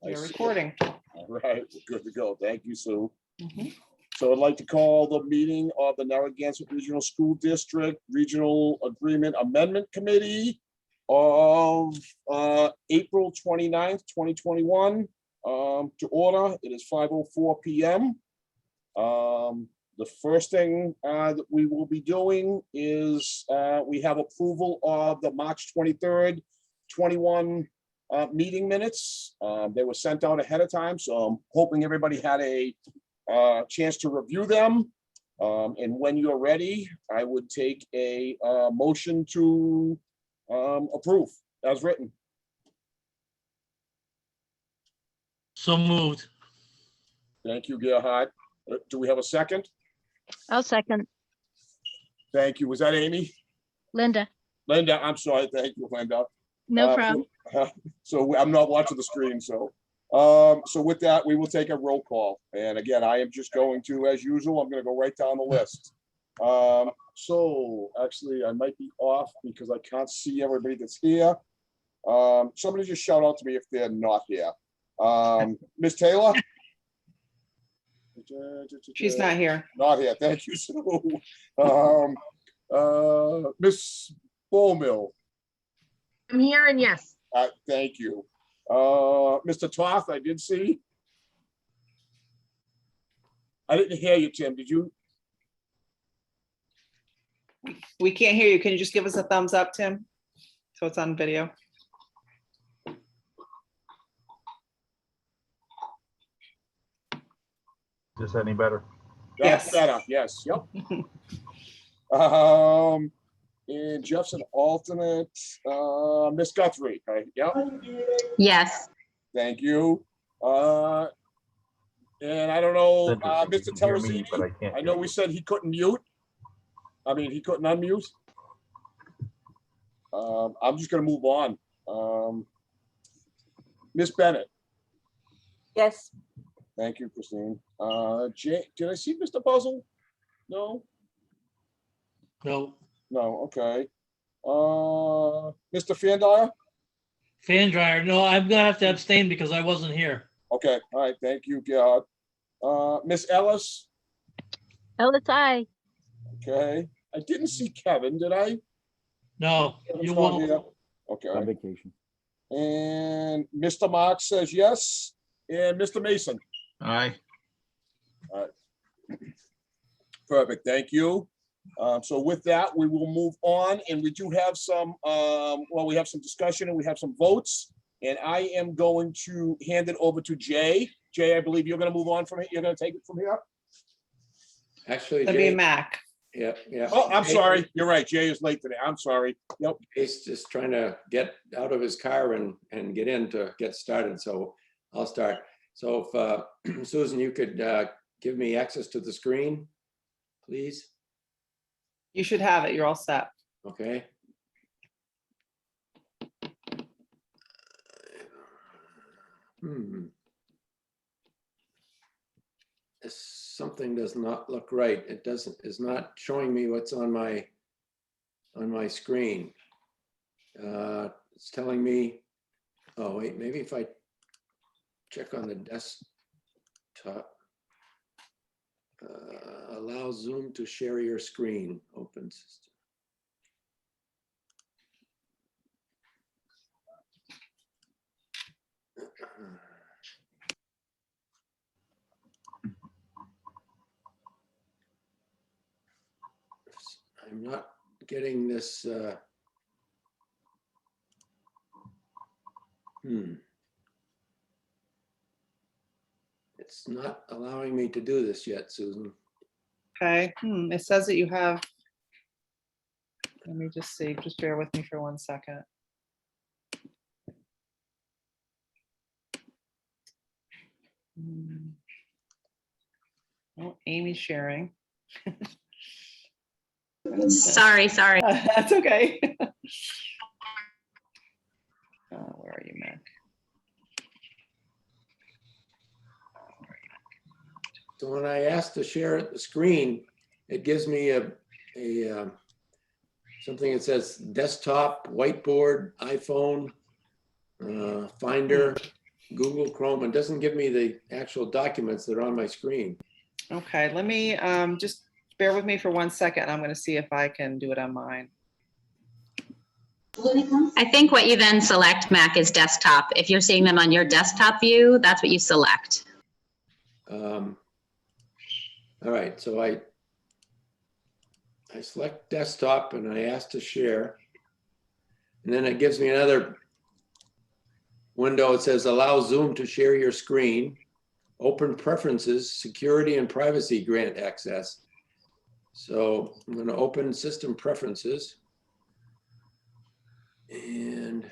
You're recording. All right, good to go. Thank you, Sue. Mhm. So I'd like to call the meeting of the Narragansett Regional School District Regional Agreement Amendment Committee of April 29th, 2021 to order. It is 5:04 p.m. The first thing that we will be doing is we have approval of the March 23rd, 21 meeting minutes. They were sent out ahead of time, so I'm hoping everybody had a chance to review them. And when you're ready, I would take a motion to approve as written. So moved. Thank you, Gerhard. Do we have a second? I'll second. Thank you. Was that Amy? Linda. Linda, I'm sorry. Thank you, Linda. No problem. So I'm not watching the screen, so with that, we will take a roll call. And again, I am just going to, as usual, I'm gonna go right down the list. So actually, I might be off because I can't see everybody that's here. Somebody just shout out to me if they're not here. Ms. Taylor? She's not here. Not here. Thank you, Sue. Miss Bowmill? I'm here and yes. Thank you. Mr. Toth, I did see. I didn't hear you, Tim. Did you? We can't hear you. Can you just give us a thumbs up, Tim? So it's on video. Is this any better? That's Yes. better. Yes. Yep. And Jeff's an alternate. Miss Guthrie. Right? Yep. Yes. Thank you. And I don't know, Mr. Terrazini. But I can't. I know we said he couldn't mute. I mean, he couldn't unmute. I'm just gonna move on. Miss Bennett. Yes. Thank you, Christine. Did I see Mr. Puzzle? No? No. No, okay. Mr. Fandire? Fan dryer. No, I'm gonna have to abstain because I wasn't here. Okay, all right, thank you, Gerhard. Miss Ellis? Ellis, aye. Okay. I didn't see Kevin, did I? No, Kevin's you not won't. here. On Okay, vacation. and Mr. Marks says yes, and Mr. Mason? Aye. Perfect, thank you. So with that, we will move on, and we do have some, well, we have some discussion and we have some votes. And I am going to hand it over to Jay. Jay, I believe you're gonna move on from it. You're gonna take it from here? Actually, That'd be Jay, Mac. yeah, yeah. Oh, I'm sorry. You're right. Jay is late today. I'm sorry. Yep. He's just trying to get out of his car and get in to get started, so I'll start. So if Susan, you could give me access to the screen, please? You should have it. You're all set. Okay. Something does not look right. It is not showing me what's on my screen. It's telling me, oh wait, maybe if I check on the desktop, allow Zoom to share your screen, open system. I'm not getting this. It's not allowing me to do this yet, Susan. Okay. It says that you have. Let me just see. Just bear with me for 1 second. Oh, Amy's sharing. Sorry. That's okay. Where are you, Mac? So when I ask to share the screen, it gives me a something that says desktop, whiteboard, iPhone, Finder. Google Chrome and doesn't give me the actual documents that are on my screen. Okay, let me, just bear with me for 1 second. I'm gonna see if I can do it on mine. I think what you then select, Mac, is desktop. If you're seeing them on your desktop view, that's what you select. All right, so I select desktop and I ask to share. And then it gives me another window. It says allow Zoom to share your screen, open preferences, security and privacy grant access. So I'm going to open system preferences. And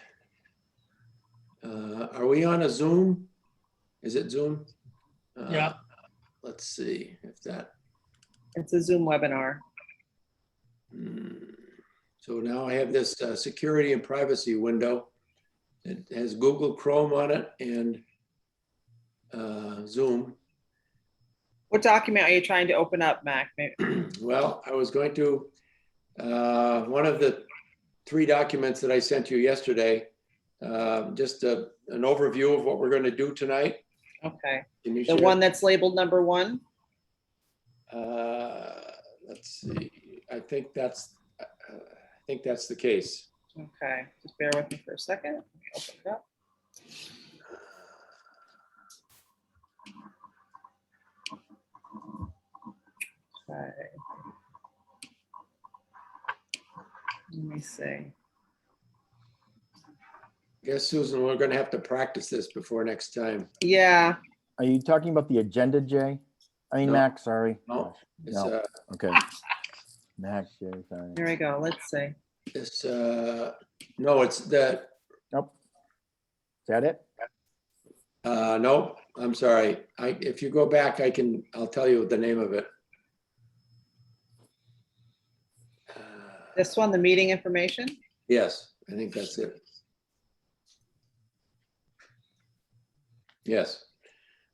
are we on a Zoom? Is it Zoom? Yeah. Let's see if that. It's a Zoom webinar. So now I have this security and privacy window. It has Google Chrome on it and Zoom. What document are you trying to open up, Mac? Well, I was going to, one of the 3 documents that I sent you yesterday, just an overview of what we're going to do tonight. Okay, Can you the share? one that's labeled number 1? Let's see. I think that's the case. Okay, just bear with me for a second. Let me open it up. Okay. Let me see. Guess, Susan, we're going to have to practice this before next time. Yeah, Are you talking about the agenda, Jay? I mean, No. Mac, sorry. No, Gosh, It's No, okay. Mac, Jay, sorry. here we go. Let's see. it's no, it's the Nope. Is that it? no, I'm sorry. If you go back, I'll tell you the name of it. This one, the meeting information? Yes, I think that's it. Yes.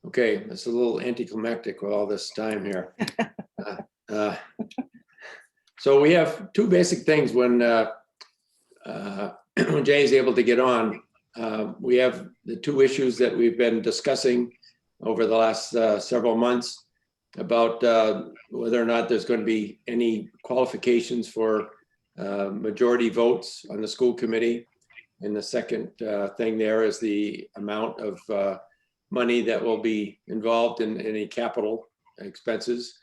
Okay, it's a little anticlimactic with all this time here. So we have 2 basic things when when Jay is able to get on. We have the 2 issues that we've been discussing over the last several months about whether or not there's going to be any qualifications for majority votes on the school committee. And the second thing there is the amount of money that will be involved in any capital expenses.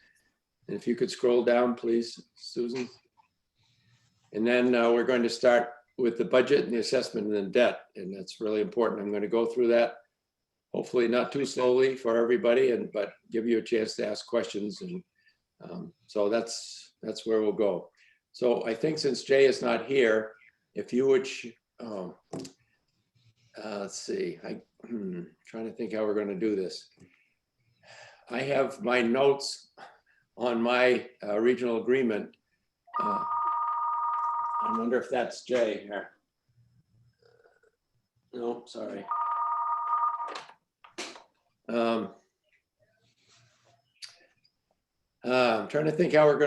And if you could scroll down, please, Susan. And then we're going to start with the budget and the assessment and the debt. And that's really important. I'm going to go through that, hopefully not too slowly for everybody, but give you a chance to ask questions. And so that's where we'll go. So I think since Jay is not here, if you would, let's see, trying to think how we're going to do this. I have my notes on my regional agreement. I wonder if that's Jay here. No, sorry. I'm trying to think how we're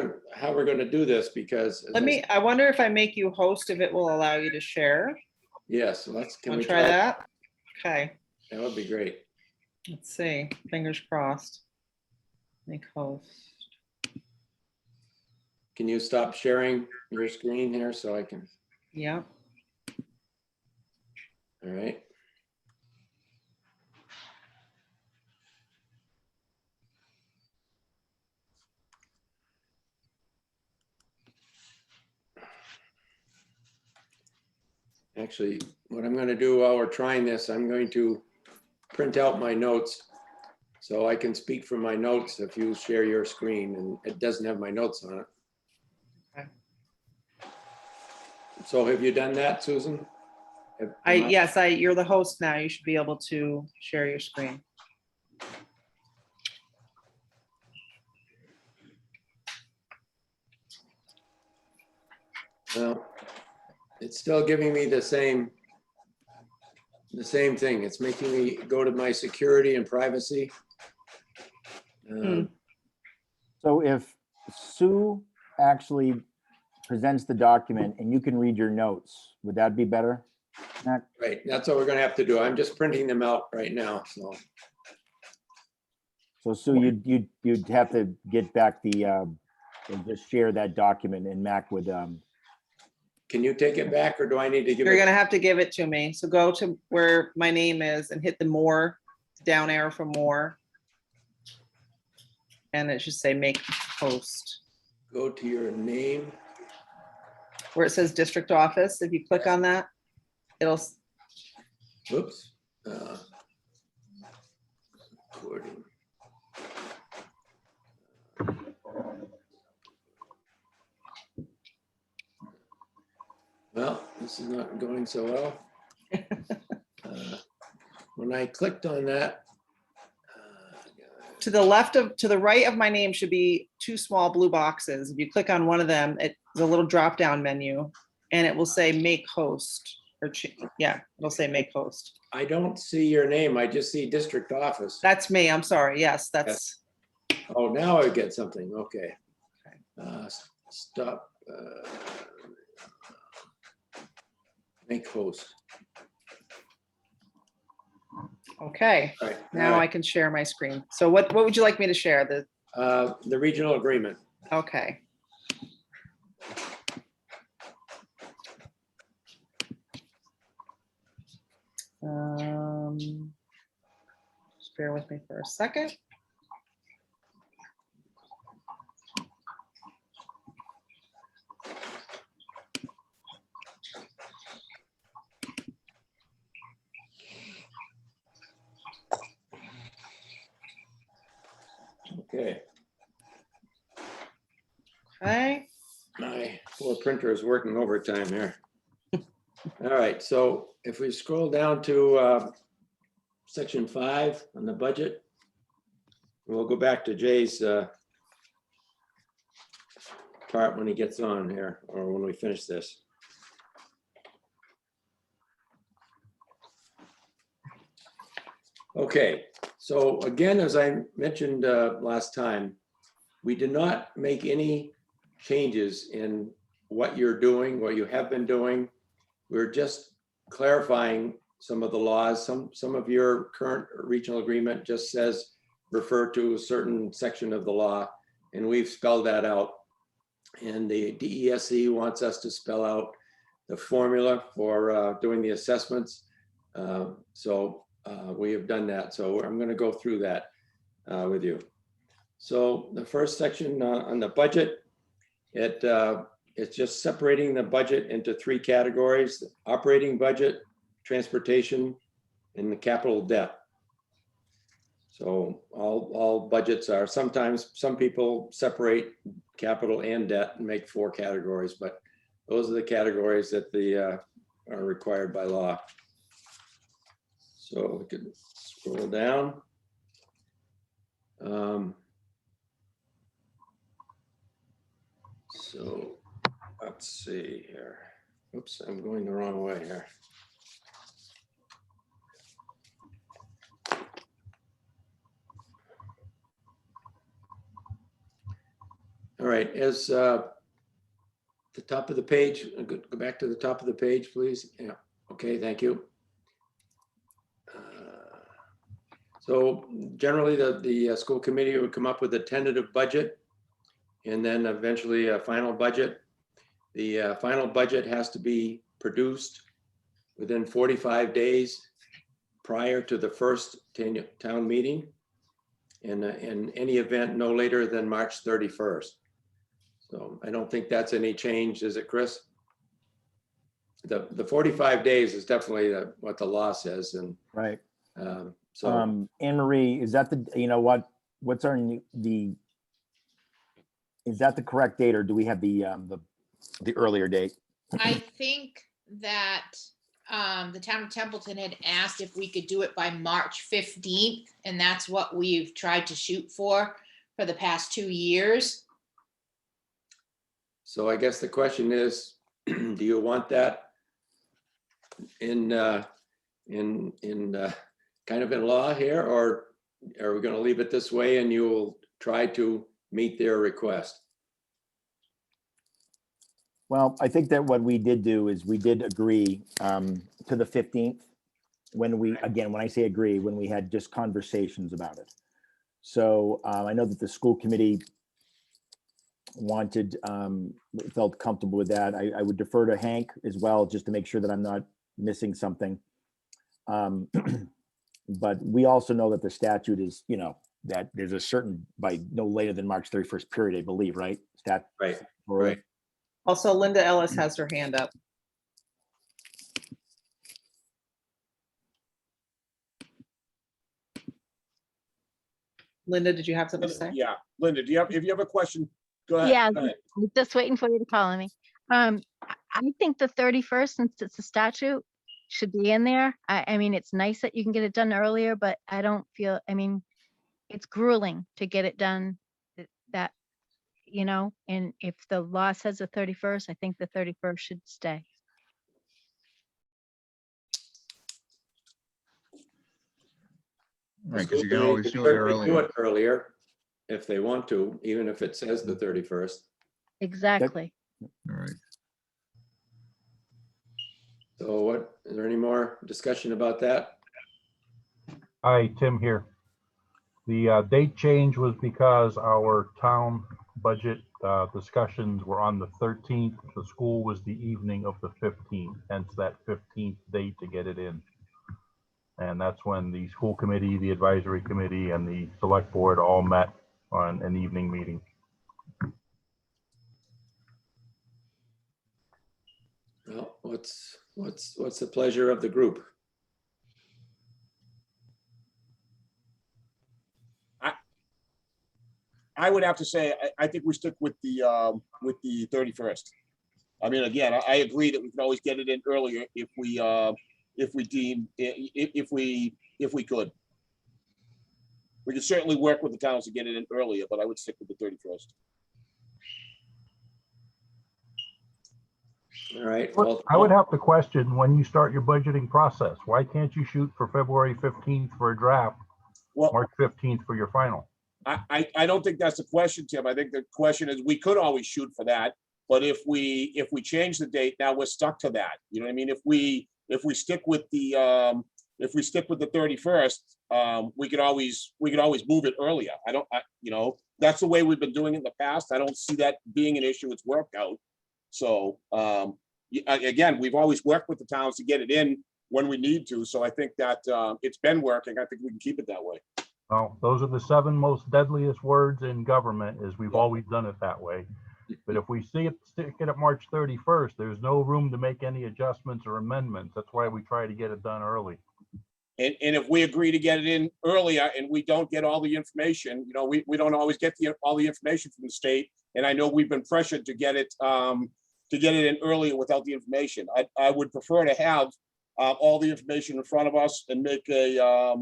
going to do this because I wonder if I make you host, if it will allow you to share. Yes, can Want we to try that? Okay, That would be great. let's see. Fingers crossed. Make host. Can you stop sharing your screen here so I can? Yeah. All right. Actually, what I'm going to do while we're trying this, I'm going to print out my notes so I can speak from my notes if you share your screen, and it doesn't have my notes on it. Okay. So have you done that, Susan? Yes, you're the host now. You should be able to share your screen. Well, it's still giving me the same thing. It's making me go to my security and privacy. So if Sue actually presents the document and you can read your notes, would that be better? Right, that's what we're gonna have to do. I'm just printing them out right now, so. So Sue, you'd have to get back the, and just share that document, and Mac would, Can you take it back or do I need to give You're it? gonna have to give it to me. So go to where my name is and hit the more, down arrow for more. And it should say make post. Go to your name. Where it says district office, if you click on that, it'll, Whoops. Recording. Well, this is not going so well. When I clicked on that. to the left of, to the right of my name should be two small blue boxes. If you click on one of them, it's a little drop-down menu and it will say make host or yeah, it'll say make host. I don't see your name. I just see district office. That's me. I'm sorry. Yes, that's, Oh, now I get something. Okay. Stop. Make host. okay. All right. Now I can share my screen. So what would you like me to share? The regional agreement. Okay. Just bear with me for a second. Okay. Okay. My poor printer is working overtime here. All right, so if we scroll down to section 5 on the budget, we'll go back to Jay's part when he gets on here, or when we finish this. Okay, so again, as I mentioned last time, we did not make any changes in what you're doing, what you have been doing. We're just clarifying some of the laws. Some of your current regional agreement just says refer to a certain section of the law, and we've spelled that out. And the DESE wants us to spell out the formula for doing the assessments. We have done that. So I'm going to go through that with you. So the first section on the budget, it's just separating the budget into 3 categories: operating budget, transportation, and the capital debt. So all budgets are, sometimes some people separate capital and debt and make 4 categories, but those are the categories that are required by law. So we can scroll down. So let's see here. Oops, I'm going the wrong way here. All right, as the top of the page, go back to the top of the page, please. Yeah, okay, thank you. So generally the school committee would come up with a tentative budget and then eventually a final budget. The final budget has to be produced within 45 days prior to the first town meeting, and in any event no later than March 31st. So I don't think that's any change, is it, Chris? The 45 days is definitely what the law says, and right. so Anne Marie, is that what's our is that the correct date, or do we have the earlier date? I think that the town of Templeton had asked if we could do it by March 15th, and that's what we've tried to shoot for the past 2 years. So I guess the question is, do you want that in kind of in law here, or are we going to leave it this way and you will try to meet their request? Well, I think that what we did do is we did agree to the 15th when we, again, when I say agree, when we had just conversations about it. So I know that the school committee wanted, felt comfortable with that. I would defer to Hank as well, just to make sure that I'm not missing something. But we also know that the statute is, you know, that there's a certain by no later than March 31st period, I believe, right? Right, right. Also, Linda Ellis has her hand up. Linda, did you have something to say? Yeah, Linda, if you have a question, go ahead. Yeah, Go ahead. I'm just waiting for you to call me. I think the 31st, since it's a statute, should be in there. I mean, it's nice that you can get it done earlier, but I don't feel, I mean, it's grueling to get it done that, you know, and if the law says the 31st, I think the 31st should stay. Right, because you They can always do it certainly do earlier. it earlier if they want to, even if it says the 31st. Exactly. All right. So what, is there any more discussion about that? Hi, Tim here. The date change was because our town budget discussions were on the 13th. The school was the evening of the 15th, hence that 15th date to get it in. And that's when the school committee, the advisory committee, and the select board all met on an evening meeting. Well, what's the pleasure of the group? I would have to say, I think we stick with the 31st. I mean, again, I agree that we can always get it in earlier if we could. We can certainly work with the towns to get it in earlier, but I would stick with the 31st. All right. Well, Well, I would have to question when you start your budgeting process. Why can't you shoot for February 15th for a draft, Well, March 15th for your final? I don't think that's the question, Tim. I think the question is we could always shoot for that, but if we change the date, now we're stuck to that. You know what I mean? If we stick with the 31st, we could always move it earlier. You know, that's the way we've been doing it in the past. I don't see that being an issue. It's worked out. So again, we've always worked with the towns to get it in when we need to. So I think that it's been working. I think we can keep it that way. Well, those are the 7 most deadliest words in government, is we've always done it that way. But if we stick it at March 31st, there's no room to make any adjustments or amendments. That's why we try to get it done early. And if we agree to get it in earlier and we don't get all the information, you know, we don't always get all the information from the state. And I know we've been pressured to get it in earlier without the information. I would prefer to have all the information in front of us and make a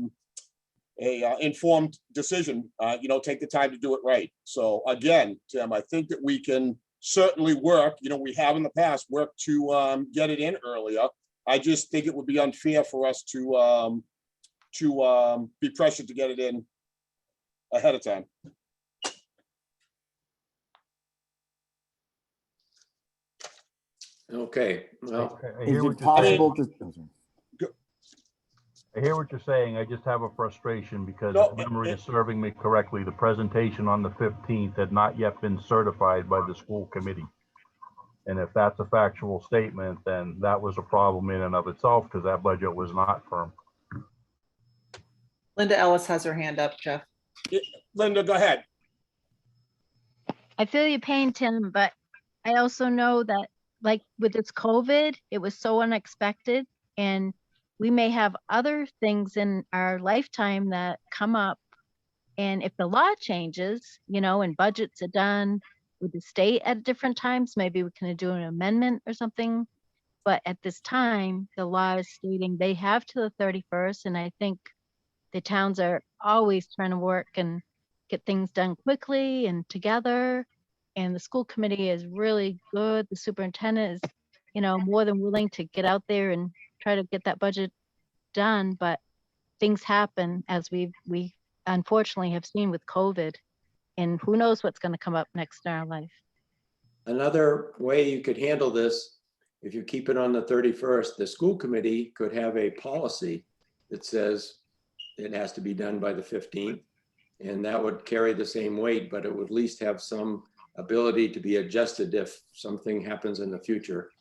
informed decision, you know, take the time to do it right. So again, Tim, I think that we can certainly work, you know, we have in the past worked to get it in earlier. I just think it would be unfair for us to be pressured to get it in ahead of time. okay. Well, I Is hear it what you're saying. possible to? I hear what you're saying. I just have a frustration because No, if memory is serving me correctly, the presentation on the 15th had not yet been certified by the school committee. And if that's a factual statement, then that was a problem in and of itself because that budget was not firm. Linda Ellis has her hand up, Jeff. Linda, go ahead. I feel your pain, Tim, but I also know that, like with this COVID, it was so unexpected, and we may have other things in our lifetime that come up. And if the law changes, you know, and budgets are done with the state at different times, maybe we can do an amendment or something. But at this time, the law is stating they have to the 31st, and I think the towns are always trying to work and get things done quickly and together. And the school committee is really good. The superintendent is, you know, more than willing to get out there and try to get that budget done. But things happen, as we unfortunately have seen with COVID, and who knows what's going to come up next in our life. Another way you could handle this, if you keep it on the 31st, the school committee could have a policy that says it has to be done by the 15th. And that would carry the same weight, but it would at least have some ability to be adjusted if something happens in the future,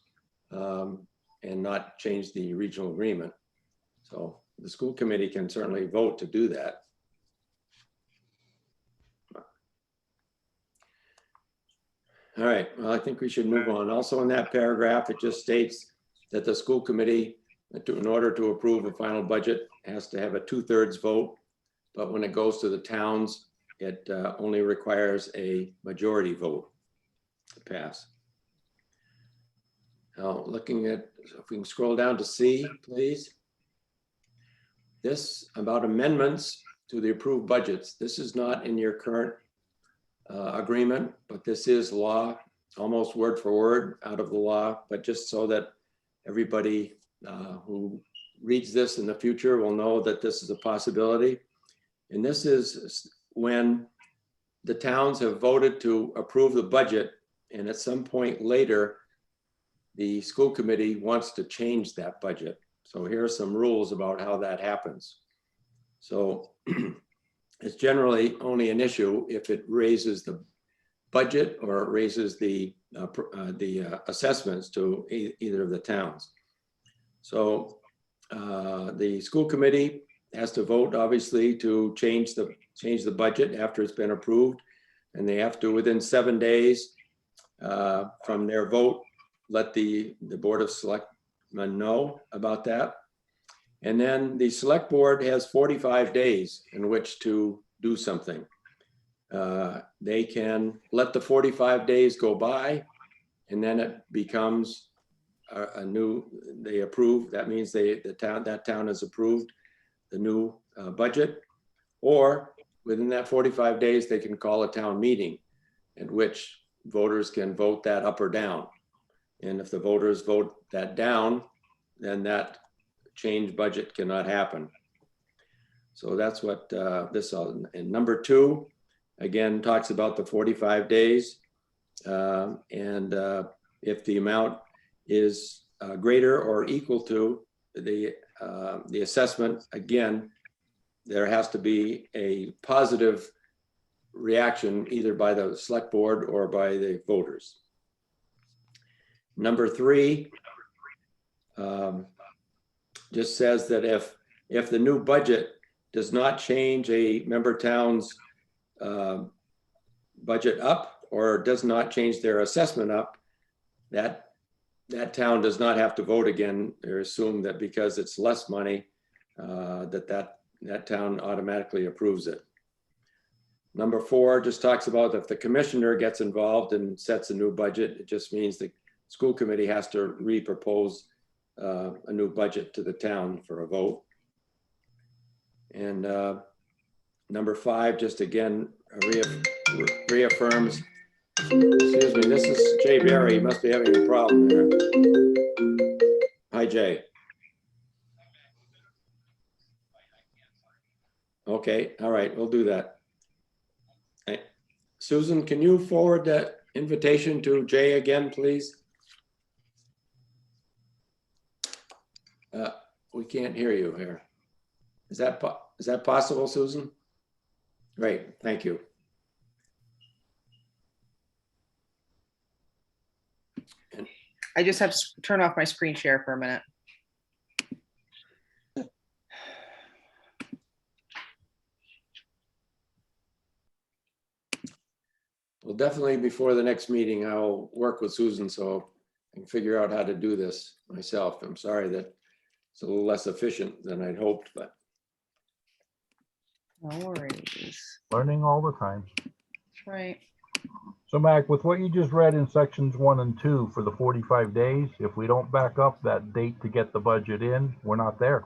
and not change the regional agreement. So the school committee can certainly vote to do that. All right, well, I think we should move on. Also in that paragraph, it just states that the school committee, in order to approve a final budget, has to have a 2/3 vote. But when it goes to the towns, it only requires a majority vote to pass. Now, looking at, if we can scroll down to C, please. This about amendments to the approved budgets. This is not in your current agreement, but this is law, almost word for word out of the law, but just so that everybody who reads this in the future will know that this is a possibility. And this is when the towns have voted to approve the budget, and at some point later, the school committee wants to change that budget. So here are some rules about how that happens. So it's generally only an issue if it raises the budget or it raises the assessments to either of the towns. So the school committee has to vote, obviously, to change the budget after it's been approved, and they have to, within 7 days from their vote, let the Board of Selectmen know about that. And then the select board has 45 days in which to do something. They can let the 45 days go by, and then it becomes a new, they approve. That means that town has approved the new budget, or within that 45 days, they can call a town meeting at which voters can vote that up or down. And if the voters vote that down, then that change budget cannot happen. So that's what this, and number 2, again, talks about the 45 days. And if the amount is greater or equal to the assessment, again, there has to be a positive reaction either by the select board or by the voters. Number 3 just says that if the new budget does not change a member town's budget up or does not change their assessment up, that town does not have to vote again, or assume that because it's less money, that town automatically approves it. Number 4 just talks about if the commissioner gets involved and sets a new budget, it just means the school committee has to re-propose a new budget to the town for a vote. And number 5, just again, reaffirms, excuse me, this is Jay Barry. He must be having a problem there. Hi, Jay. Okay, all right, we'll do that. Hey, Susan, can you forward that invitation to Jay again, please? We can't hear you here. Is that possible, Susan? Great, thank you. I just have to turn off my screen share for a minute. Well, definitely before the next meeting, I'll work with Susan so I can figure out how to do this myself. I'm sorry that it's a little less efficient than I'd hoped, but. No worries. Learning all the time. That's right. So Mac, with what you just read in sections 1 and 2 for the 45 days, if we don't back up that date to get the budget in, we're not there.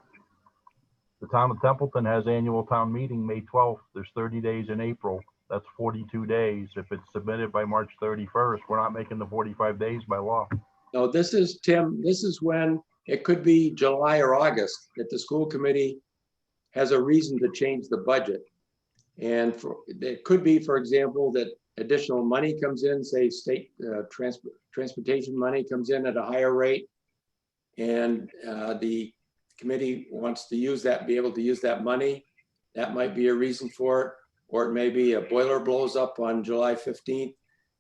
The town of Templeton has annual town meeting May 12th. There's 30 days in April. That's 42 days. If it's submitted by March 31st, we're not making the 45 days by law. No, this is, Tim, this is when it could be July or August that the school committee has a reason to change the budget. And it could be, for example, that additional money comes in, say state transportation money comes in at a higher rate, and the committee wants to use that, be able to use that money, that might be a reason for it. Or it may be a boiler blows up on July 15th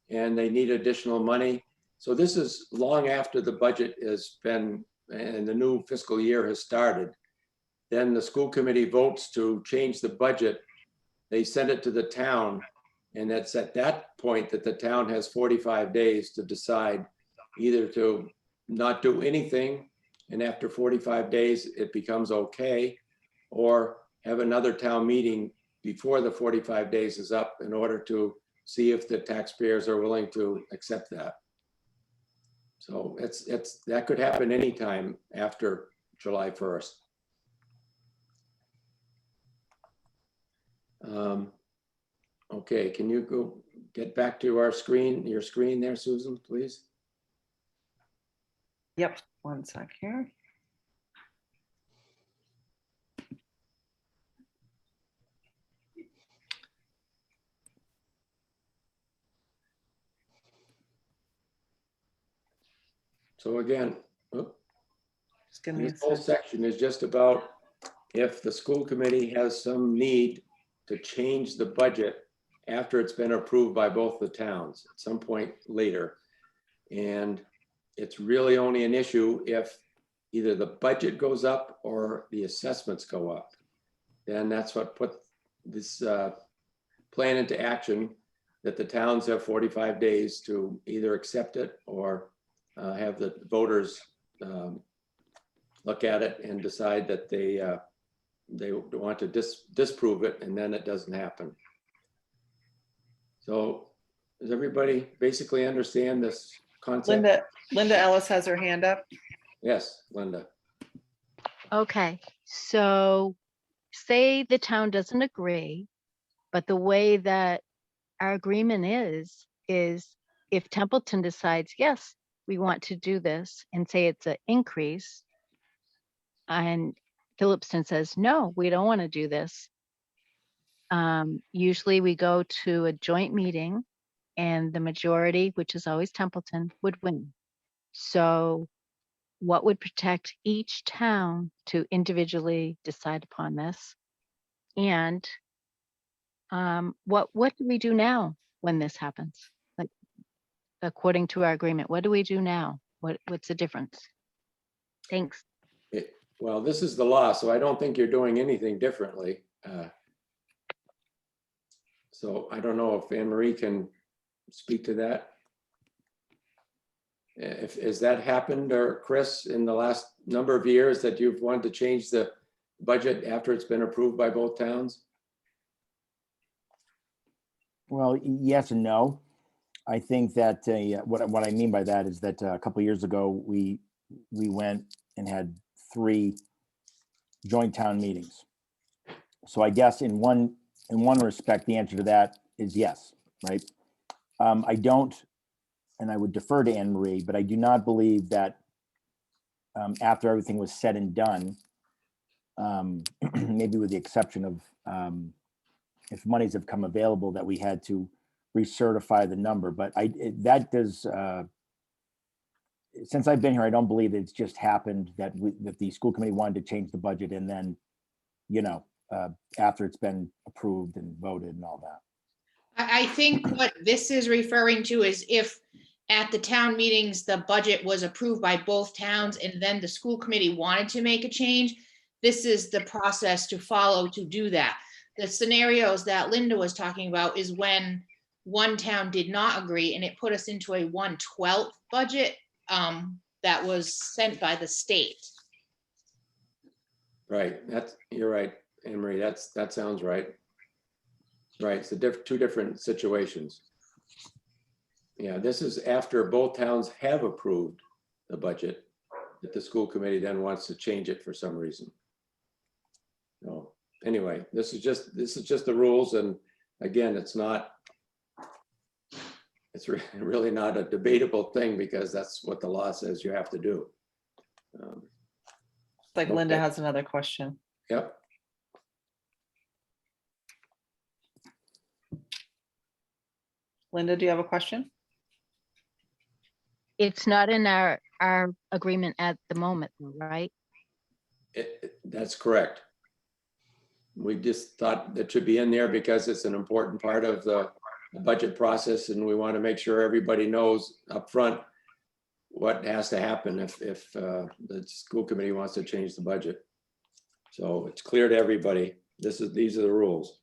and they need additional money. So this is long after the budget has been and the new fiscal year has started. Then the school committee votes to change the budget. They send it to the town, and it's at that point that the town has 45 days to decide either to not do anything, and after 45 days it becomes okay, or have another town meeting before the 45 days is up in order to see if the taxpayers are willing to accept that. So that could happen anytime after July 1st. Okay, can you go get back to our screen, your screen there, Susan, please? Yep, one sec here. So again, Just give me a this whole sec. section is just about if the school committee has some need to change the budget after it's been approved by both the towns at some point later. And it's really only an issue if either the budget goes up or the assessments go up. Then that's what put this plan into action, that the towns have 45 days to either accept it or have the voters look at it and decide that they want to disprove it, and then it doesn't happen. So does everybody basically understand this concept? Linda Ellis has her hand up. Yes, Linda. Okay, so say the town doesn't agree, but the way that our agreement is if Templeton decides, yes, we want to do this, and say it's an increase, and Phillipston says, no, we don't want to do this. Usually we go to a joint meeting and the majority, which is always Templeton, would win. So what would protect each town to individually decide upon this? And what do we do now when this happens? Like, according to our agreement, what do we do now? What's the difference? Thanks. Well, this is the law, so I don't think you're doing anything differently. So I don't know if Anne Marie can speak to that. Has that happened, or Chris, in the last number of years that you've wanted to change the budget after it's been approved by both towns? Well, yes and no. I think that what I mean by that is that a couple of years ago, we went and had 3 joint town meetings. So I guess in one respect, the answer to that is yes, right? I don't, and I would defer to Anne Marie, but I do not believe that after everything was said and done, maybe with the exception of if monies have come available, that we had to recertify the number. But that does, since I've been here, I don't believe it's just happened that the school committee wanted to change the budget and then, after it's been approved and voted and all that. I think what this is referring to is if at the town meetings, the budget was approved by both towns and then the school committee wanted to make a change, this is the process to follow to do that. The scenarios that Linda was talking about is when one town did not agree and it put us into a 1/12 budget that was sent by the state. Right, you're right, Anne Marie, that sounds right. Right, it's two different situations. Yeah, this is after both towns have approved the budget, that the school committee then wants to change it for some reason. So anyway, this is just the rules, and again, it's really not a debatable thing because that's what the law says you have to do. Like Linda Okay. has another question. Yep. Linda, do you have a question? It's not in our agreement at the moment, right? That's correct. We just thought that should be in there because it's an important part of the budget process, and we want to make sure everybody knows up front what has to happen if the school committee wants to change the budget. So it's clear to everybody. These are the rules.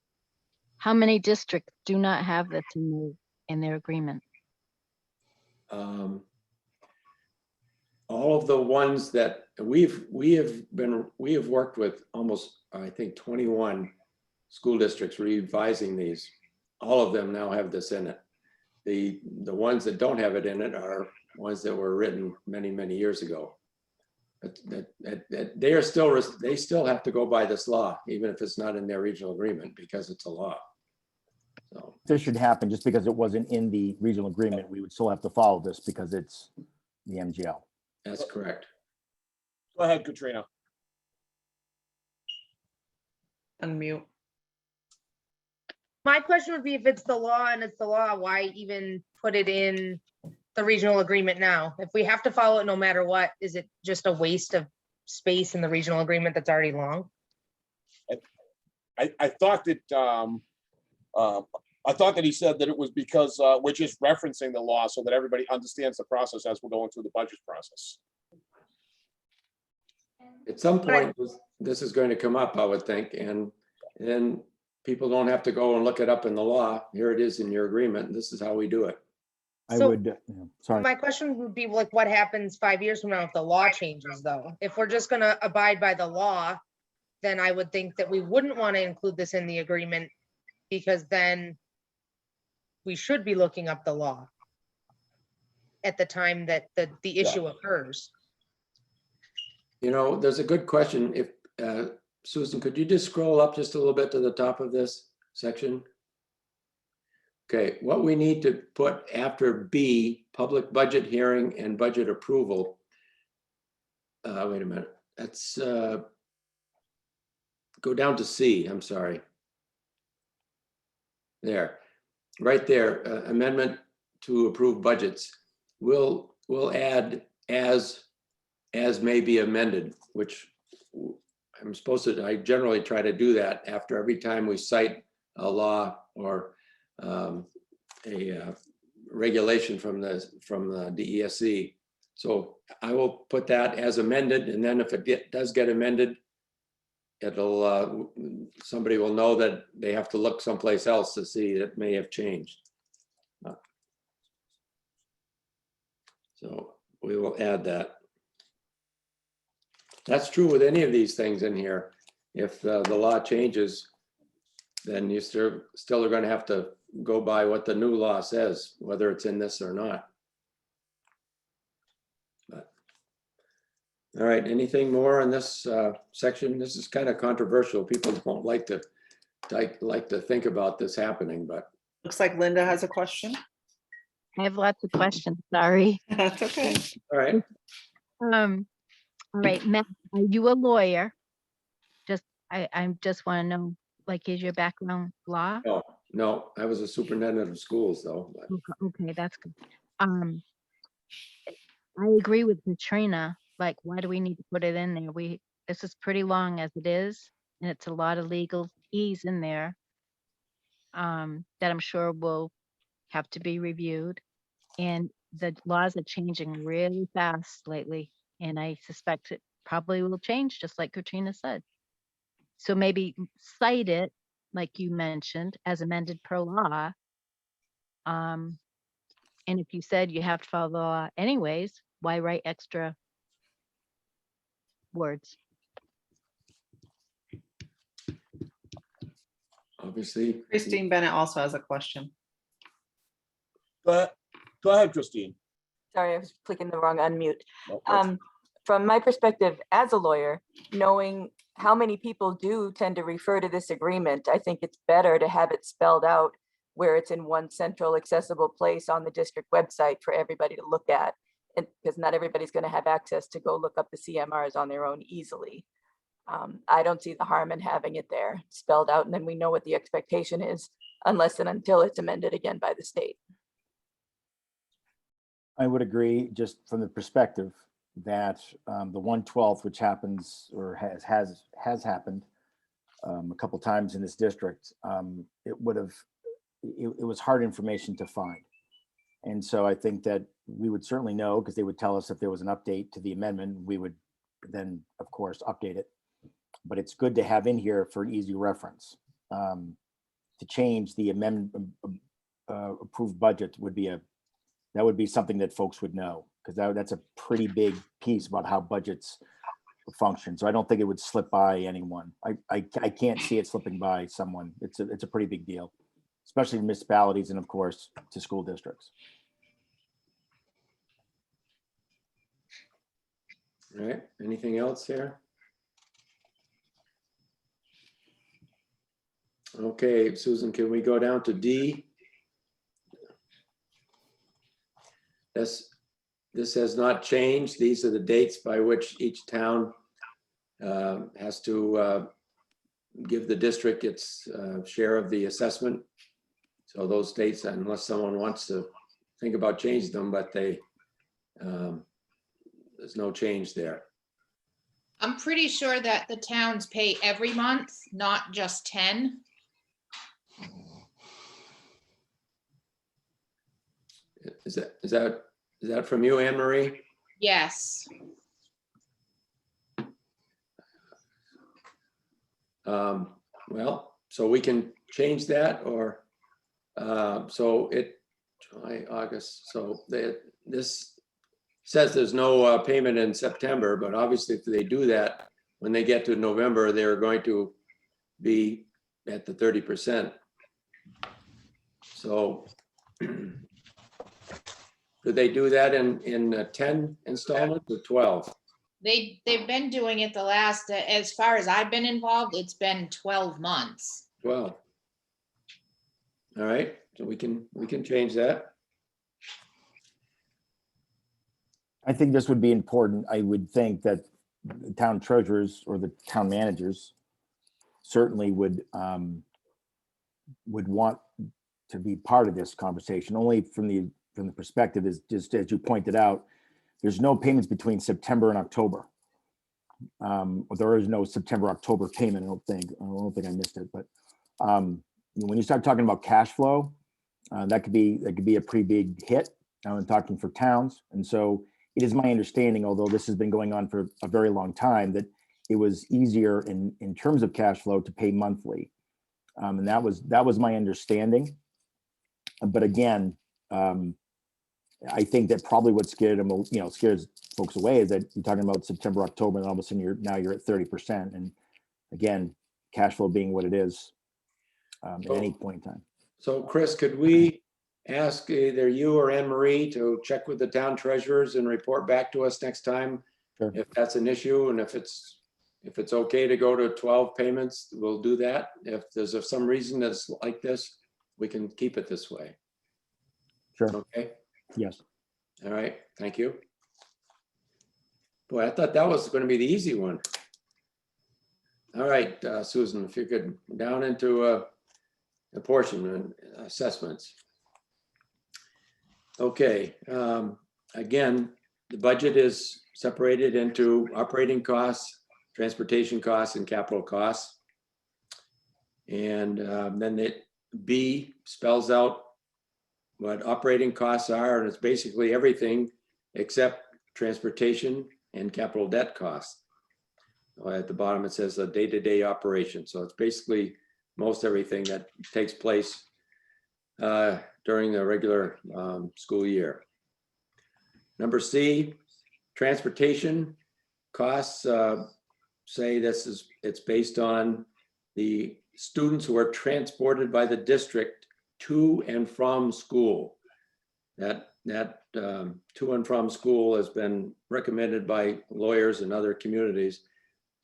How many districts do not have this in their agreement? All of the ones that we have worked with almost, I think, 21 school districts revising these. All of them now have this in it. The ones that don't have it in it are ones that were written many, many years ago. They still have to go by this law, even if it's not in their regional agreement, because it's a law. So This should happen just because it wasn't in the regional agreement. We would still have to follow this because it's the MGL. that's correct. Go ahead, Katrina. Unmute. My question would be, if it's the law and it's the law, why even put it in the regional agreement now? If we have to follow it no matter what, is it just a waste of space in the regional agreement that's already long? I thought that he said that it was because we're just referencing the law so that everybody understands the process as we're going through the budget process. At some point, this is going to come up, I would think, and then people don't have to go and look it up in the law. Here it is in your agreement. And this is how we do it. Sorry. My question would be, like, what happens 5 years from now if the law changes, though? If we're just gonna abide by the law, then I would think that we wouldn't want to include this in the agreement, because then we should be looking up the law at the time that the issue occurs. You know, there's a good question. If Susan, could you just scroll up just a little bit to the top of this section? Okay, what we need to put after B, public budget hearing and budget approval. Wait a minute, that's go down to C, I'm sorry. There, right there, amendment to approve budgets. We'll add as may be amended, which I generally try to do that after every time we cite a law or a regulation from the DESC. So I will put that as amended, and then if it does get amended, it'll somebody will know that they have to look someplace else to see it may have changed. So we will add that. That's true with any of these things in here. If the law changes, then you still are going to have to go by what the new law says, whether it's in this or not. But, all right, anything more in this section? This is kind of controversial. People don't like to think about this happening, but. Looks like Linda has a question. I have lots of questions, sorry. That's okay. All right. All right, Matt, are you a lawyer? I just want to know, like, is your background law? No, I was a superintendent of schools though. But. Okay, that's good. I agree with Katrina. Like, why do we need to put it in there? This is pretty long as it is, and it's a lot of legalese in there that I'm sure will have to be reviewed. And the laws are changing really fast lately, and I suspect it probably will change, just like Katrina said. So maybe cite it, like you mentioned, as amended per law. And if you said you have to follow the law anyways, why write extra words? Obviously. Christine Bennett also has a question. Go ahead, Christine. Sorry, I was clicking the wrong unmute. No, that's- From my perspective as a lawyer, knowing how many people do tend to refer to this agreement, I think it's better to have it spelled out where it's in one central accessible place on the district website for everybody to look at. And because not everybody's going to have access to go look up the CMRs on their own easily. I don't see the harm in having it there spelled out, and then we know what the expectation is, unless and until it's amended again by the state. I would agree, just from the perspective that the 1/12, which happens or has happened a couple times in this district, it would have, it was hard information to find. And so I think that we would certainly know, because they would tell us if there was an update to the amendment, we would then, of course, update it. But it's good to have in here for an easy reference. To change the amendment approved budget would be that would be something that folks would know, because that's a pretty big piece about how budgets function. So I don't think it would slip by anyone. I can't see it slipping by someone. It's a pretty big deal, especially to municipalities and of course to school districts. All right, anything else here? Okay, Susan, can we go down to D? This has not changed. These are the dates by which each town has to give the district its share of the assessment. So those dates, unless someone wants to think about changing them, but there's no change there. I'm pretty sure that the towns pay every month, not just 10. Is that from you, Anne Marie? Yes. Well, so we can change that, or so July, August. So this says there's no payment in September, but obviously if they do that, when they get to November, they're going to be at the 30%. So do they do that in 10 installments or 12? They've been doing it the last, as far as I've been involved, it's been 12 months. 12. All right, so we can change that. I think this would be important. I would think that the town treasurers or the town managers certainly would want to be part of this conversation, only from the perspective is just as you pointed out, there's no payments between September and October. There is no September-October payment. I don't think I missed it, but when you start talking about cash flow, that could be a pretty big hit. I'm talking for towns, and so it is my understanding, although this has been going on for a very long time, that it was easier in terms of cash flow to pay monthly, and that was my understanding. But again, I think that probably what scares folks away is that you're talking about September, October, and all of a sudden you're at 30%. And again, cash flow being what it is at any point in time. So Chris, could we ask either you or Anne Marie to check with the town treasurers and report back to us next time? Sure. If that's an issue, and if it's okay to go to 12 payments, we'll do that. If there's some reason that's like this, we can keep it this way. Sure. Okay. Yes. All right, thank you. Boy, I thought that was going to be the easy one. All right, Susan, if you could down into apportionment assessments. Okay, again, the budget is separated into operating costs, transportation costs, and capital costs. And then B spells out what operating costs are, and it's basically everything except transportation and capital debt costs. At the bottom, it says a day-to-day operation. So it's basically most everything that takes place during the regular school year. Number C, transportation costs say it's based on the students who are transported by the district to and from school. That to and from school has been recommended by lawyers in other communities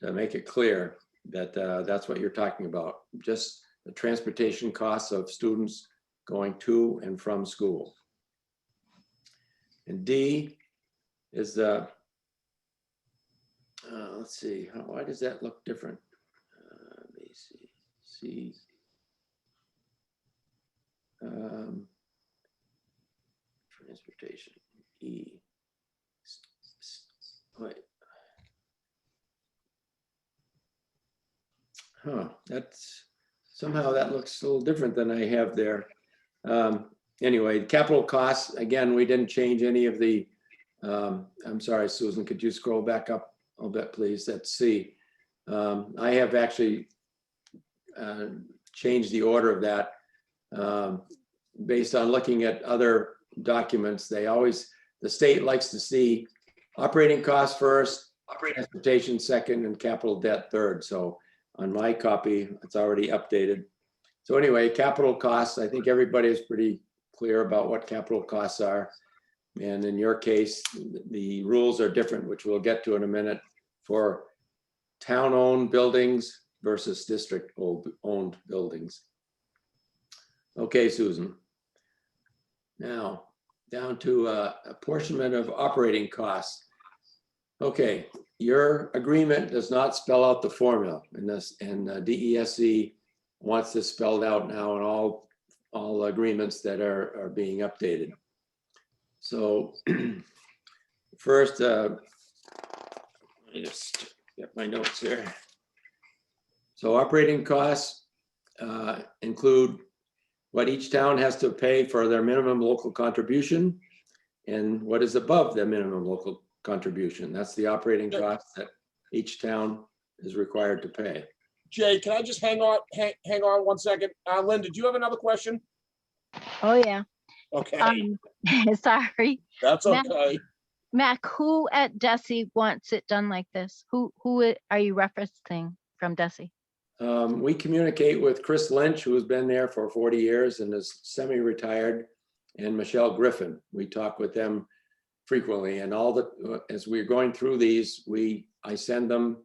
to make it clear that that's what you're talking about, just the transportation costs of students going to and from school. And D is the, let's see, why does that look different? Let me see, C. Transportation. Wait. Huh, that's, somehow that looks a little different than I have there. Anyway, capital costs, again, we didn't change any of the, I'm sorry, Susan, could you scroll back up a little bit, please? That's C. I have actually changed the order of that based on looking at other documents. They always, the state likes to see operating costs first, transportation second, and capital debt third. So on my copy, it's already updated. So anyway, capital costs, I think everybody is pretty clear about what capital costs are. And in your case, the rules are different, which we'll get to in a minute, for town-owned buildings versus district-owned buildings. Okay, Susan. Now, down to apportionment of operating costs. Okay, your agreement does not spell out the formula in this, and DESE wants this spelled out now in all agreements that are being updated. So first, let me just get my notes here. So operating costs include what each town has to pay for their minimum local contribution and what is above the minimum local contribution. That's the operating cost that each town is required to pay. Jay, can I just hang on 1 second? Lynn, did you have another question? Oh, yeah. Okay, Sorry. that's Matt- okay. Mac, who at DESE wants it done like this? Who are you referencing from DESE? We communicate with Chris Lynch, who has been there for 40 years and is semi-retired, and Michelle Griffin. We talk with them frequently, and as we're going through these, I send them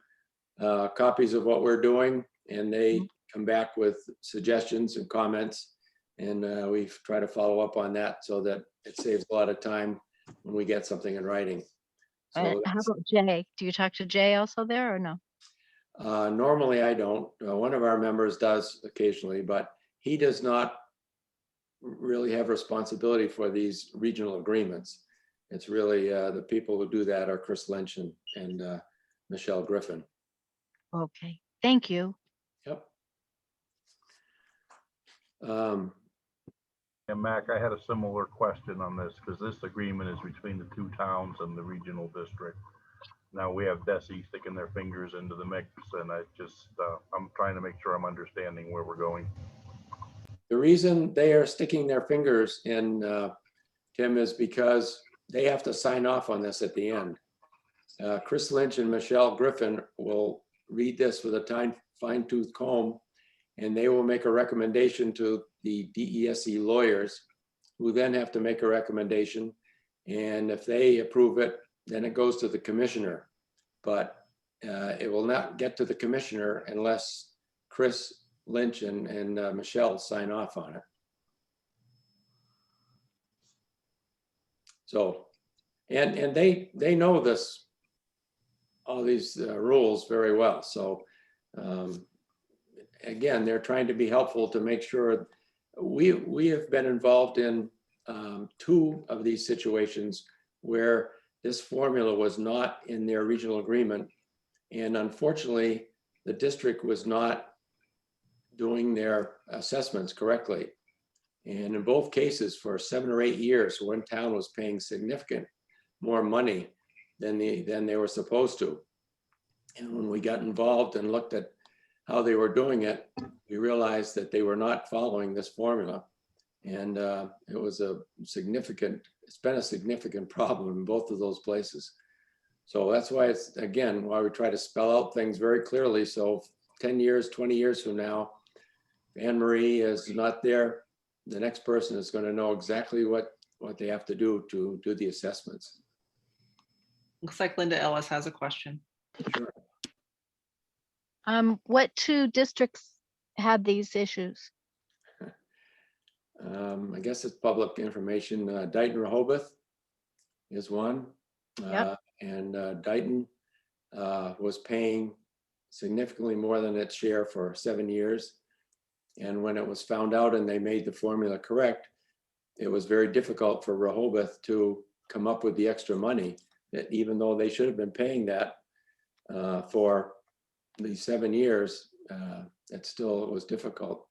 copies of what we're doing, and they come back with suggestions and comments, and we try to follow up on that so that it saves a lot of time when we get something in writing. So How about Jay? Do you talk to Jay also there or no? normally I don't. One of our members does occasionally, but he does not really have responsibility for these regional agreements. It's really the people who do that are Chris Lynch and Michelle Griffin. Okay, thank you. Yep. And Mac, I had a similar question on this because this agreement is between the two towns and the regional district. Now we have DESE sticking their fingers into the mix, and I'm trying to make sure I'm understanding where we're going. The reason they are sticking their fingers in, Tim, is because they have to sign off on this at the end. Chris Lynch and Michelle Griffin will read this with a fine-tooth comb, and they will make a recommendation to the DESE lawyers, who then have to make a recommendation. And if they approve it, then it goes to the commissioner. But it will not get to the commissioner unless Chris Lynch and Michelle sign off on it. So, and they know this, all these rules very well. So again, they're trying to be helpful to make sure. We have been involved in 2 of these situations where this formula was not in their regional agreement. And unfortunately, the district was not doing their assessments correctly. And in both cases, for 7 or 8 years, one town was paying significant more money than they were supposed to. And when we got involved and looked at how they were doing it, we realized that they were not following this formula. And it was it's been a significant problem in both of those places. So that's why it's, again, why we try to spell out things very clearly. So 10 years, 20 years from now, Anne Marie is not there. The next person is going to know exactly what they have to do the assessments. Looks like Linda Ellis has a question. Sure. What 2 districts had these issues? I guess it's public information. Dayton Rehoboth is one. Yep. And Dayton was paying significantly more than its share for 7 years. And when it was found out and they made the formula correct, it was very difficult for Rehoboth to come up with the extra money, that even though they should have been paying that for these 7 years, it still was difficult.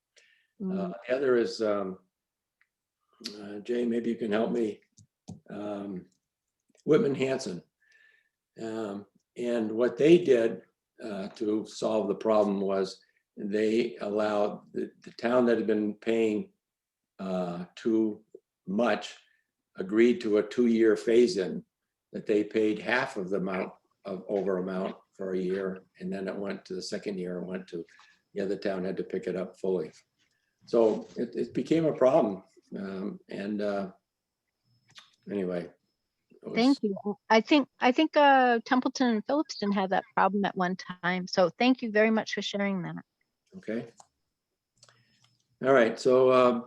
The other is, Jay, maybe you can help me. Whitman Hanson. And what they did to solve the problem was they allowed the town that had been paying too much, agreed to a 2-year phase-in, that they paid half of the amount of amount for a year, and then it went to the second year and went to the other town had to pick it up fully. So it became a problem. Anyway. Thank you. I think Templeton and Phillipston had that problem at one time. So thank you very much for sharing that. Okay. All right. So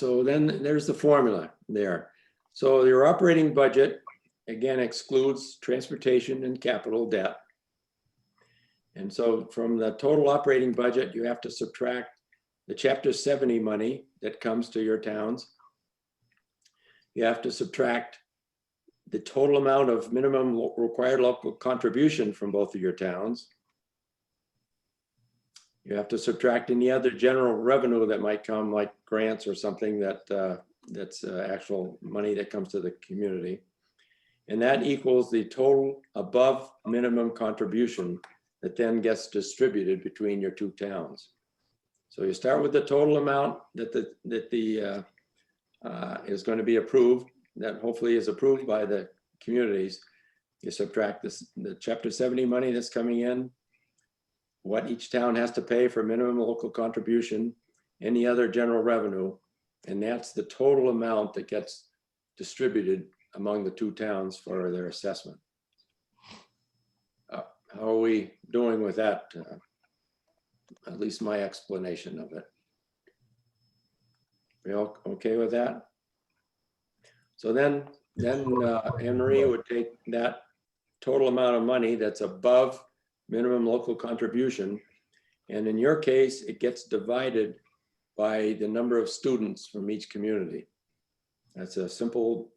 then there's the formula there. So your operating budget, again, excludes transportation and capital debt. And so from the total operating budget, you have to subtract the Chapter 70 money that comes to your towns. You have to subtract the total amount of minimum required local contribution from both of your towns. You have to subtract any other general revenue that might come, like grants or something that's actual money that comes to the community. And that equals the total above minimum contribution that then gets distributed between your two towns. So you start with the total amount that is going to be approved, that hopefully is approved by the communities. You subtract the Chapter 70 money that's coming in, what each town has to pay for minimum local contribution, any other general revenue, and that's the total amount that gets distributed among the two towns for their assessment. How are we doing with that? At least my explanation of it. We all okay with that? So then Anne Marie would take that total amount of money that's above minimum local contribution, and in your case, it gets divided by the number of students from each community. That's a simple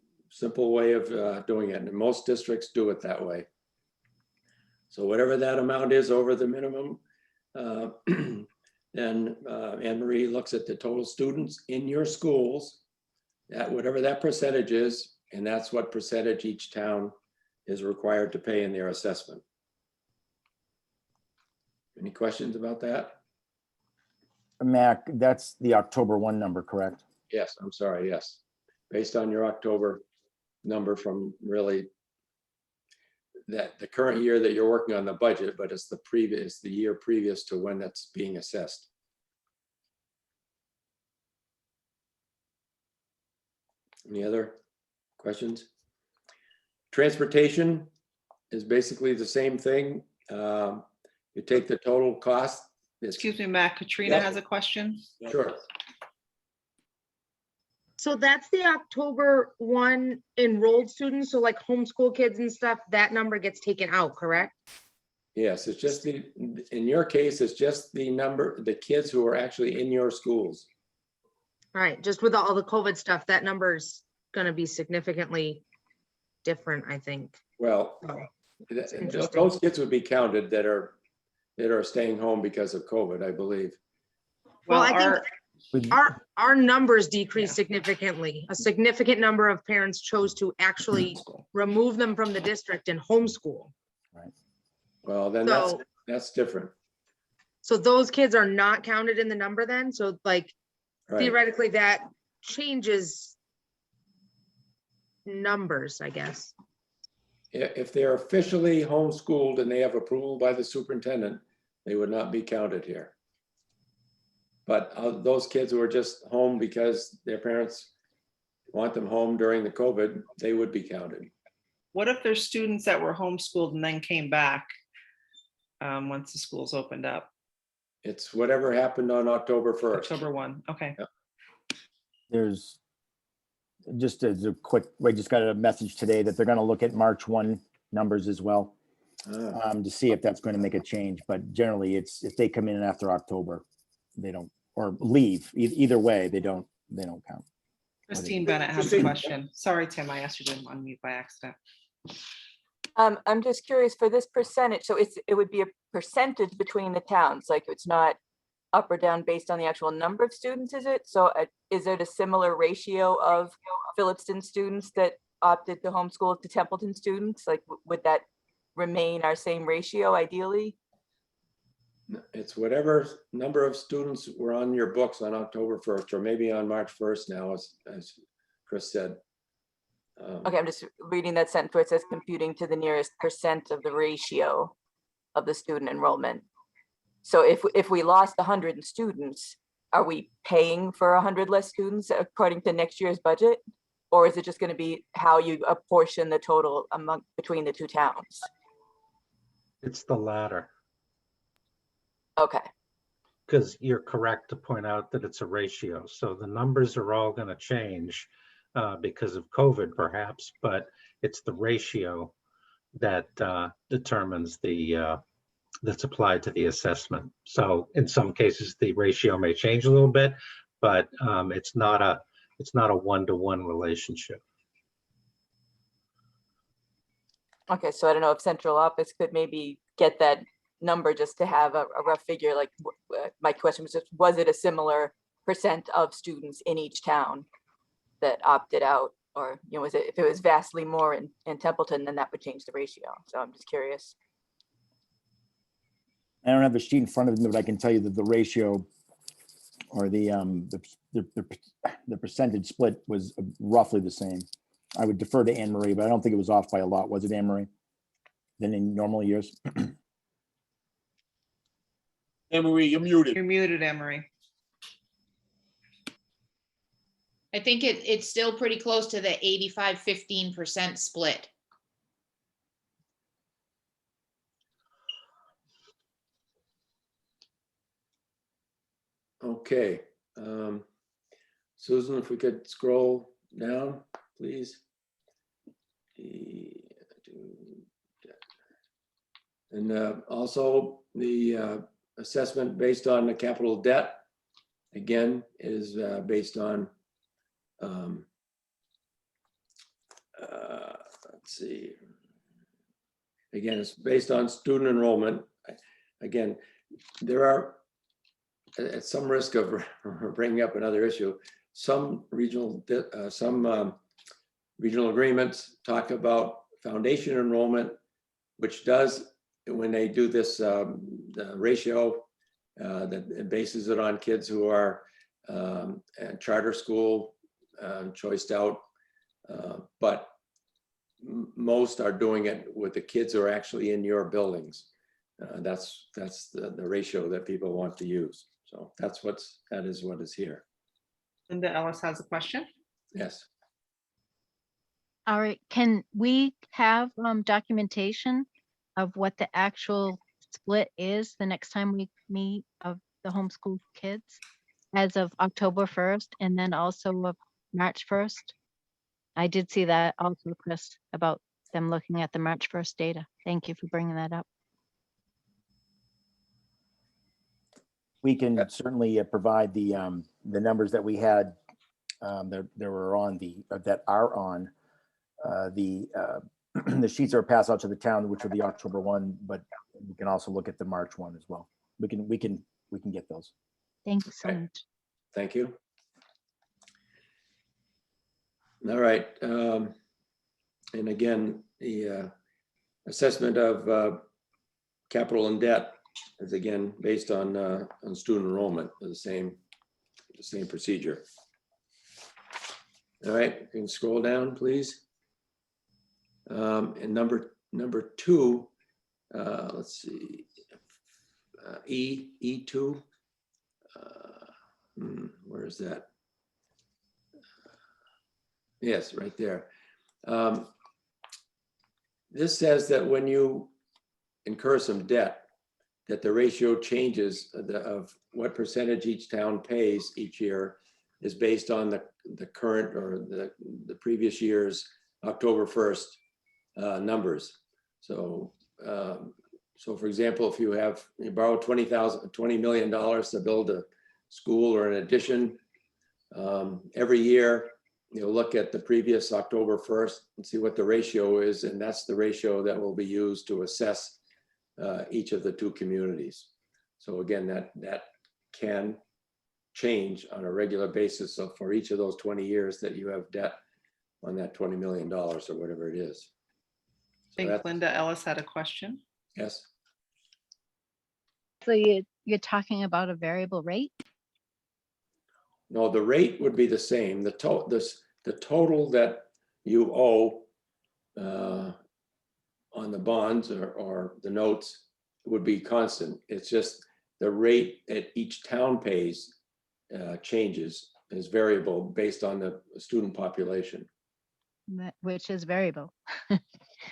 way of doing it, and most districts do it that way. So whatever that amount is over the minimum, then Anne Marie looks at the total students in your schools, at whatever that percentage is, and that's what percentage each town is required to pay in their assessment. Any questions about that? Mac, that's the October 1 number, correct? Yes, I'm sorry, yes. Based on your October number from really the current year that you're working on the budget, but it's the year previous to when that's being assessed. Any other questions? Transportation is basically the same thing. You take the total cost. Excuse me, Matt, Katrina has a question. Sure. So that's the October 1 enrolled students, so like homeschool kids and stuff, that number gets taken out, correct? Yes, it's just in your case, it's just the kids who are actually in your schools. All right, just with all the COVID stuff, that number's gonna be significantly different, I think. Well, interesting. those kids would be counted that are staying home because of COVID, I believe. Well, I think our numbers decreased significantly. A significant number of parents chose to actually remove them from the district and homeschool. Right. Well, then So- that's different. So those kids are not counted in the number then? So like Right. theoretically that changes numbers, I guess. If they're officially homeschooled and they have approval by the superintendent, they would not be counted here. But those kids who are just home because their parents want them home during the COVID, they would be counted. What if there's students that were homeschooled and then came back once the schools opened up? It's whatever happened on October 1st. October 1, okay. There's just as a quick, we just got a message today that they're going to look at March 1 numbers as well to see if that's going to make a change. But generally, it's if they come in after October, they don't, or leave. Either way, they don't count. Christine Bennett has a Christine. question. Sorry, Tim, I asked you to unmute by accident. I'm just curious for this percentage, so it would be a percentage between the towns, like it's not up or down based on the actual number of students, is it? So is it a similar ratio of Phillipston students that opted to homeschool to Templeton students? Like, would that remain our same ratio ideally? It's whatever number of students were on your books on October 1st, or maybe on March 1st now, as Chris said. Okay, I'm just reading that sentence where it says computing to the nearest percent of the ratio of the student enrollment. So if we lost 100 students, are we paying for 100 less students according to next year's budget? Or is it just going to be how you apportion the total between the two towns? It's the latter, Okay, because you're correct to point out that it's a ratio. So the numbers are all going to change because of COVID perhaps, but it's the ratio that determines that's applied to the assessment. So in some cases, the ratio may change a little bit, but it's not a one-to-one relationship. okay, so I don't know if central office could maybe get that number just to have a rough figure. Like my question was just, was it a similar percent of students in each town that opted out? Or, you know, was it, if it was vastly more in Templeton, then that would change the ratio. So I'm just curious. I don't have the sheet in front of me, but I can tell you that the ratio or the percentage split was roughly the same. I would defer to Anne Marie, but I don't think it was off by a lot. Was it, Anne Marie? Than in normal years? Anne Marie, you're muted. You're muted, Emery. I think it's still pretty close to the 85-15% split. Okay. Susan, if we could scroll down, please. And also the assessment based on the capital debt, again, is based on, let's see. Again, it's based on student enrollment. Again, there are, at some risk of bringing up another issue, some regional agreements talk about foundation enrollment, which does, when they do this the ratio, that it bases it on kids who are at charter school, choiced out, but most are doing it with the kids who are actually in your buildings. That's the ratio that people want to use. So that is what is here. Linda Ellis has a question. Yes. All right, can we have documentation of what the actual split is the next time we meet of the homeschool kids as of October 1st and then also of March 1st? I did see that also, Chris, about them looking at the March 1st data. Thank you for bringing that up. We can certainly provide the numbers that we had that were on that are on the sheets that are passed out to the town, which are the October one, but we can also look at the March one as well. We can get those. Thank you so Okay. much. Thank you. All right. And again, the assessment of capital and debt is again based on student enrollment, the same procedure. All right, you can scroll down, please. And number two, let's see, E2. Where is that? Yes, right there. This says that when you incur some debt, that the ratio changes of what percentage each town pays each year is based on the current or the previous year's October 1st numbers. So, for example, if you borrow $20 million to build a school or an addition, every year you'll look at the previous October 1st and see what the ratio is, and that's the ratio that will be used to assess each of the two communities. So again, that can change on a regular basis. So for each of those 20 years that you have debt on that $20 million or whatever it is. I think Linda Ellis had a question. Yes. So you're talking about a variable rate? No, the rate would be the same. The total that you owe on the bonds or the notes would be constant. It's just the rate that each town pays changes, is variable based on the student population. Which is variable.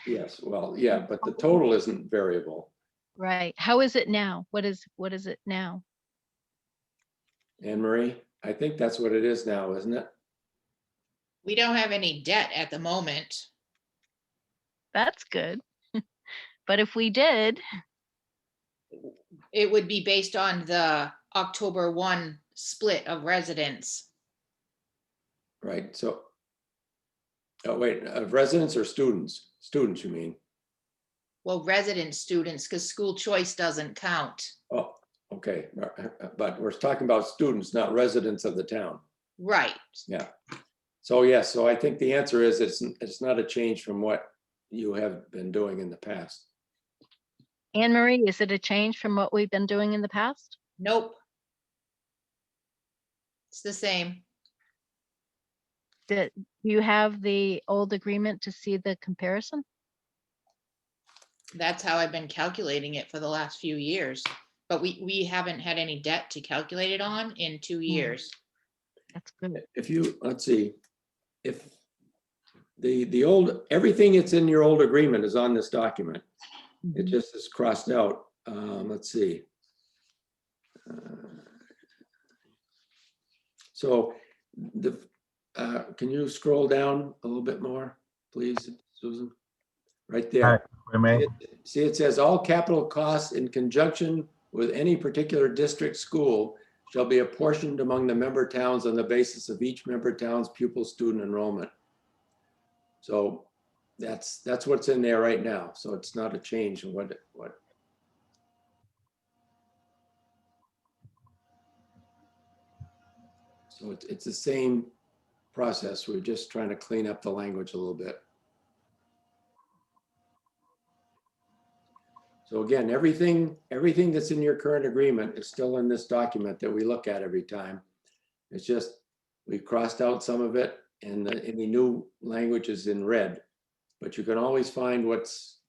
Yes, well, yeah, but the total isn't variable. Right. How is it now? What is it now? Anne Marie, I think that's what it is now, isn't it? We don't have any debt at the moment. That's good. But if we did, It would be based on the October 1 split of residents. Right, so, oh, wait, residents or students? Students, you mean? Well, resident students, because school choice doesn't count. Oh, okay, but we're talking about students, not residents of the town. Right. Yeah. So yes, so I think the answer is it's not a change from what you have been doing in the past. Anne Marie, is it a change from what we've been doing in the past? Nope. It's the same. Do you have the old agreement to see the comparison? That's how I've been calculating it for the last few years. But we haven't had any debt to calculate it on in 2 years. That's good. If you, let's see, if the old, everything that's in your old agreement is on this document. It just is crossed out. Let's see. So can you scroll down a little bit more, please, Susan? Right there. If I may. See, it says all capital costs in conjunction with any particular district school shall be apportioned among the member towns on the basis of each member town's pupil student enrollment. So that's what's in there right now. So it's not a change in what. So it's the same process. We're just trying to clean up the language a little bit. So again, everything that's in your current agreement is still in this document that we look at every time. It's just, we crossed out some of it and any new language is in red, but you can always find what's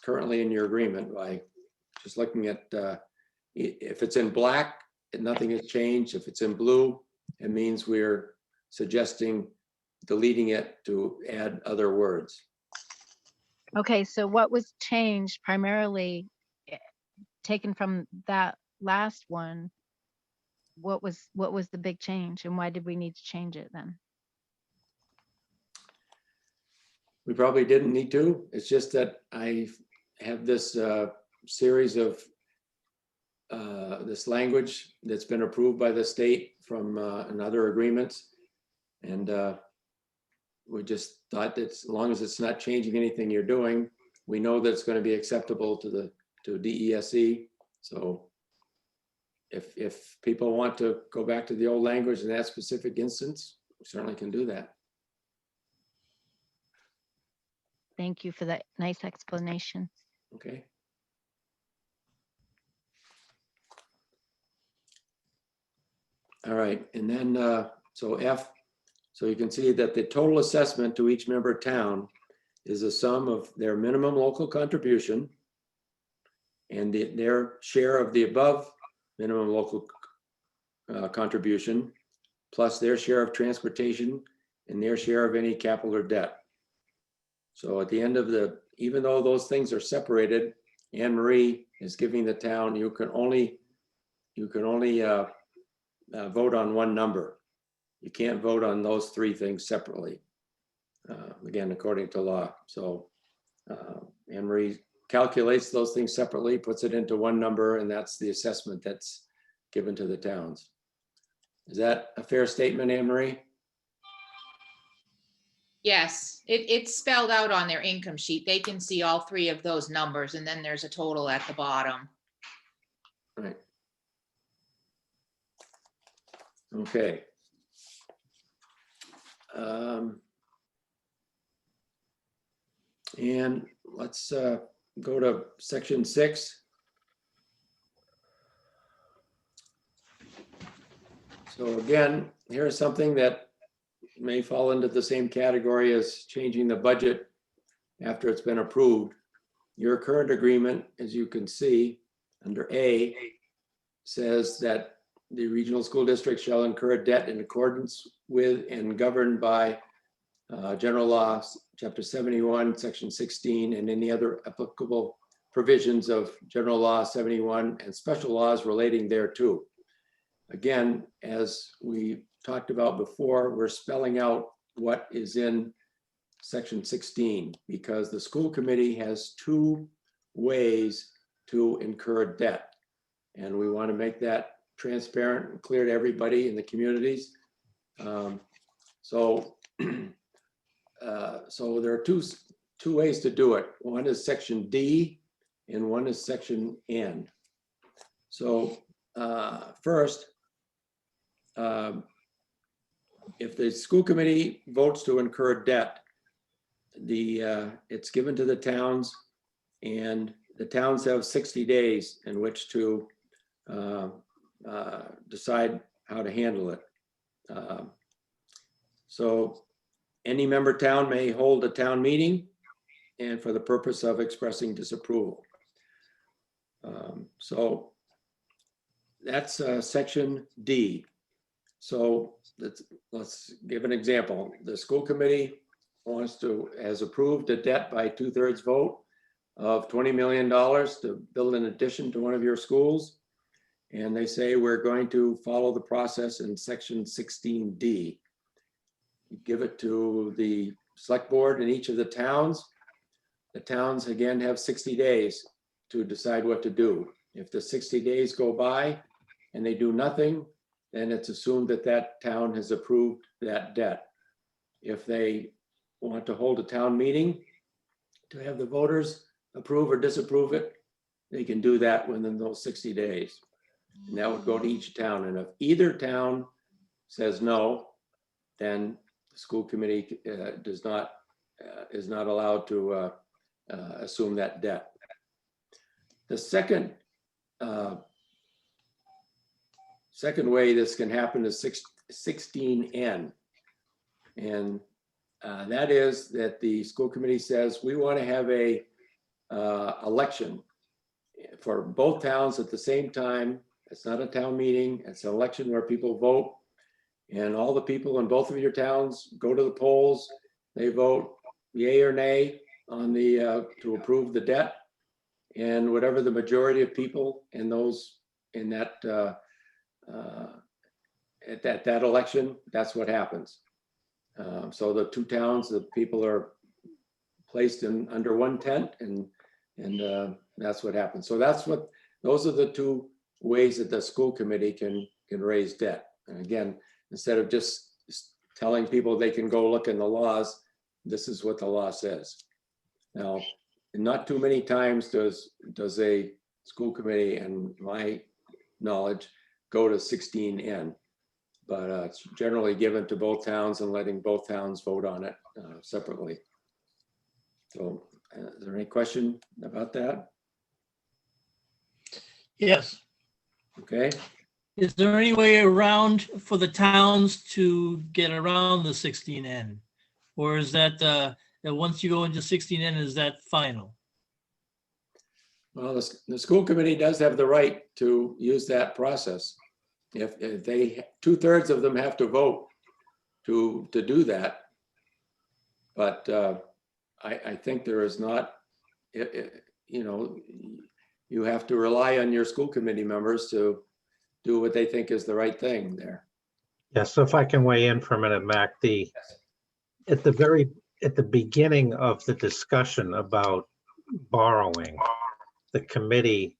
currently in your agreement by just looking at, if it's in black, nothing has changed. If it's in blue, it means we're suggesting deleting it to add other words. Okay, so what was changed primarily taken from that last one? What was the big change and why did we need to change it then? We probably didn't need to. It's just that I have this series of this language that's been approved by the state from another agreements. And we just thought that as long as it's not changing anything you're doing, we know that it's going to be acceptable to DESE. So if people want to go back to the old language in that specific instance, we certainly can do that. Thank you for that nice explanation. Okay. All right, and then so F, so you can see that the total assessment to each member town is a sum of their minimum local contribution and their share of the above minimum local contribution, plus their share of transportation and their share of any capital or debt. So at the end of even though those things are separated, Anne Marie is giving the town, you can only vote on one number. You can't vote on those three things separately, again, according to law. So Anne Marie calculates those things separately, puts it into one number, and that's the assessment that's given to the towns. Is that a fair statement, Anne Marie? Yes, it's spelled out on their income sheet. They can see all three of those numbers, and then there's a total at the bottom. Right. Okay. And let's go to section 6. So again, here's something that may fall into the same category as changing the budget after it's been approved. Your current agreement, as you can see, under A, says that the regional school district shall incur debt in accordance with and governed by general law, chapter 71, section 16, and any other applicable provisions of general law 71 and special laws relating thereto. Again, as we talked about before, we're spelling out what is in section 16 because the school committee has 2 ways to incur debt. And we want to make that transparent and clear to everybody in the communities. So there are two ways to do it. One is section D and one is section N. So first, if the school committee votes to incur debt, it's given to the towns, and the towns have 60 days in which to decide how to handle it. So any member town may hold a town meeting and for the purpose of expressing disapproval. So that's section D. So let's give an example. The school committee has approved a debt by 2/3 vote of $20 million to build an addition to one of your schools. And they say, we're going to follow the process in section 16D. You give it to the select board in each of the towns. The towns again have 60 days to decide what to do. If the 60 days go by and they do nothing, then it's assumed that that town has approved that debt. If they want to hold a town meeting to have the voters approve or disapprove it, they can do that within those 60 days. And that would go to each town. And if either town says no, then the school committee is not allowed to assume that debt. The second way this can happen is 16N. And that is that the school committee says, we want to have a election for both towns at the same time. It's not a town meeting, it's an election where people vote. And all the people in both of your towns go to the polls, they vote yay or nay on the to approve the debt. And whatever the majority of people in that at that election, that's what happens. So the 2 towns, the people are placed under one tent, and that's what happens. So those are the 2 ways that the school committee can raise debt. And again, instead of just telling people they can go look in the laws, this is what the law says. Now, not too many times does a school committee, and my knowledge, go to 16N, but it's generally given to both towns and letting both towns vote on it separately. So is there any question about that? Yes. Okay. Is there any way around for the towns to get around the 16N? Or is that that once you go into 16N, is that final? Well, the school committee does have the right to use that process. If they, 2/3 of them have to vote to do that. But I think there is not, you have to rely on your school committee members to do what they think is the right thing there. Yeah, so if I can weigh in for a minute, Mac, at the beginning of the discussion about borrowing, the committee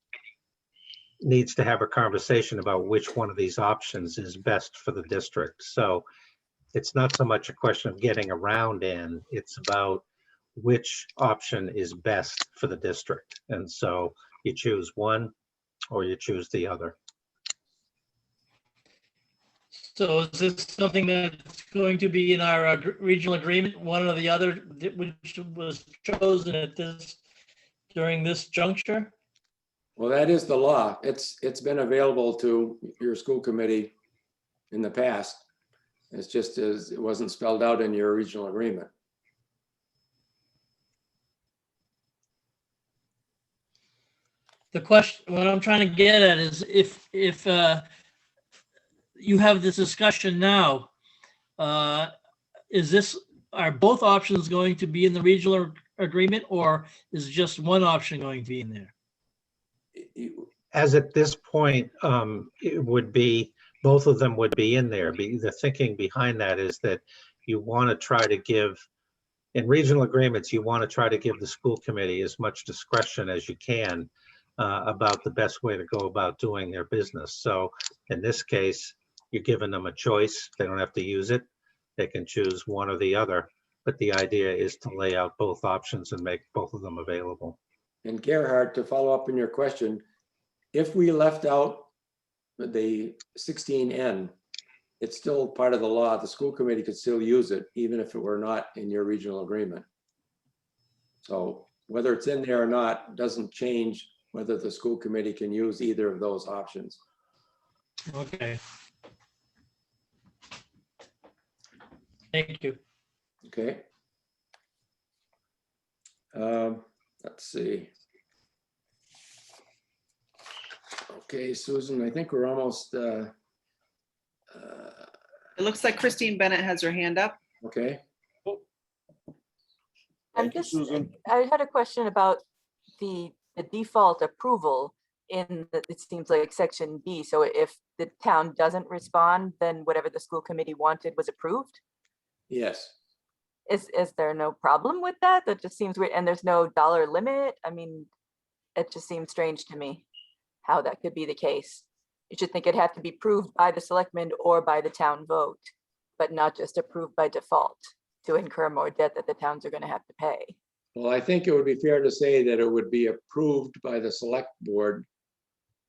needs to have a conversation about which one of these options is best for the district. So it's not so much a question of getting around in, it's about which option is best for the district. And so you choose one or you choose the other. So is this something that's going to be in our regional agreement, one or the other, which was chosen at this, during this juncture? Well, that is the law. It's been available to your school committee in the past. It's just as it wasn't spelled out in your regional agreement. The question, what I'm trying to get at is if you have this discussion now, are both options going to be in the regional agreement, or is just one option going to be in there? As at this point, it would be, both of them would be in there. The thinking behind that is that you want to try to give, in regional agreements, you want to try to give the school committee as much discretion as you can about the best way to go about doing their business. So in this case, you're giving them a choice. They don't have to use it. They can choose one or the other. But the idea is to lay out both options and make both of them available. And Gerhard, to follow up on your question, if we left out the 16N, it's still part of the law. The school committee could still use it, even if it were not in your regional agreement. So whether it's in there or not doesn't change whether the school committee can use either of those options. Okay. Thank you. Okay. Let's see. Okay, Susan, I think we're almost, It looks like Christine Bennett has her hand up. okay. Thank you, Susan. I had a question about the default approval in the, it seems like section B. So if the town doesn't respond, then whatever the school committee wanted was approved. Yes. Is there no problem with that? That just seems weird. And there's no dollar limit. I mean, it just seems strange to me how that could be the case. You should think it'd have to be approved by the selectmen or by the town vote, but not just approved by default to incur more debt that the towns are going to have to pay. Well, I think it would be fair to say that it would be approved by the select board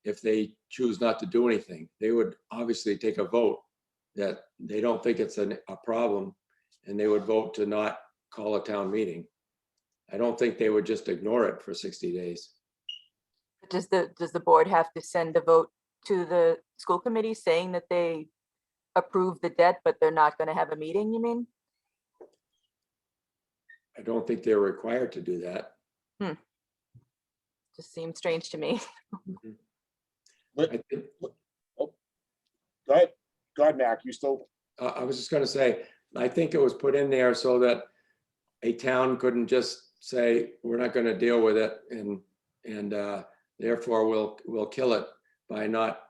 if they choose not to do anything. They would obviously take a vote that they don't think it's a problem, and they would vote to not call a town meeting. I don't think they would just ignore it for 60 days. Does the board have to send a vote to the school committee saying that they approve the debt, but they're not going to have a meeting, you mean? I don't think they're required to do that. Just seems strange to me. I think- Go ahead, Mac, you still, I was just gonna say, I think it was put in there so that a town couldn't just say, we're not gonna deal with it, and therefore we'll kill it by not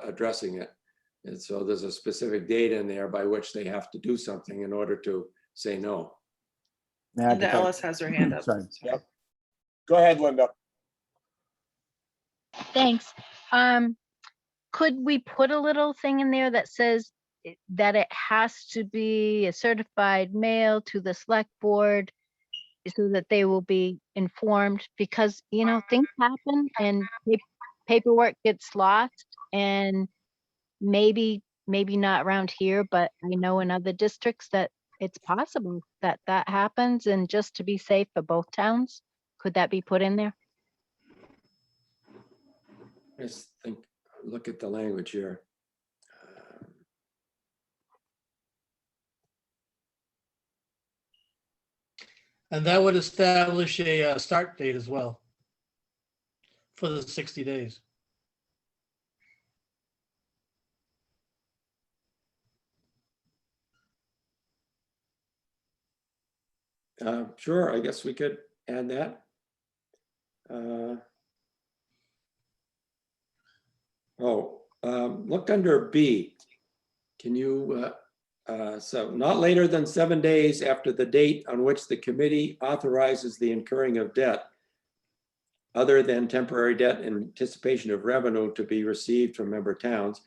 addressing it. And so there's a specific date in there by which they have to do something in order to say no. May I Linda just- Ellis has her hand up. Sorry. Yep. Go ahead, Linda. Thanks. Could we put a little thing in there that says that it has to be a certified mail to the select board so that they will be informed? Because, you know, things happen and paperwork gets lost, and maybe not around here, but I know in other districts that it's possible that that happens, and just to be safe for both towns, could that be put in there? I just think, look at the language here. And that would establish a start date as well for the 60 days. Sure, I guess we could add that. Look under B. Can you, so not later than 7 days after the date on which the committee authorizes the incurring of debt, other than temporary debt in anticipation of revenue to be received from member towns,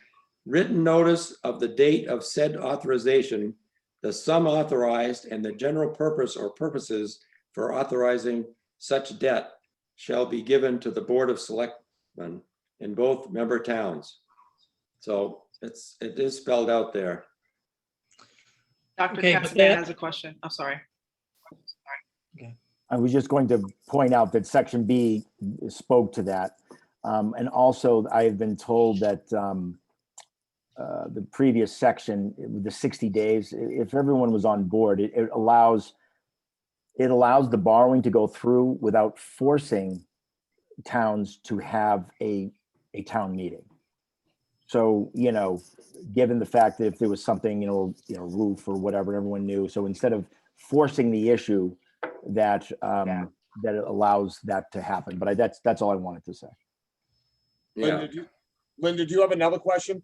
written notice of the date of said authorization, the sum authorized, and the general purpose or purposes for authorizing such debt shall be given to the Board of Selectmen in both member towns. So it is spelled out there. Dr. Okay, but Cassidy that- has a question. I'm sorry. I was just going to point out that section B spoke to that. And also I have been told that the previous section, the 60 days, if everyone was on board, it allows the borrowing to go through without forcing towns to have a town meeting. So, given the fact that if there was something, roof or whatever, everyone knew. So instead of forcing the issue, that that it allows that to happen. But that's all I wanted to say. Yeah, Linda, do you have another question?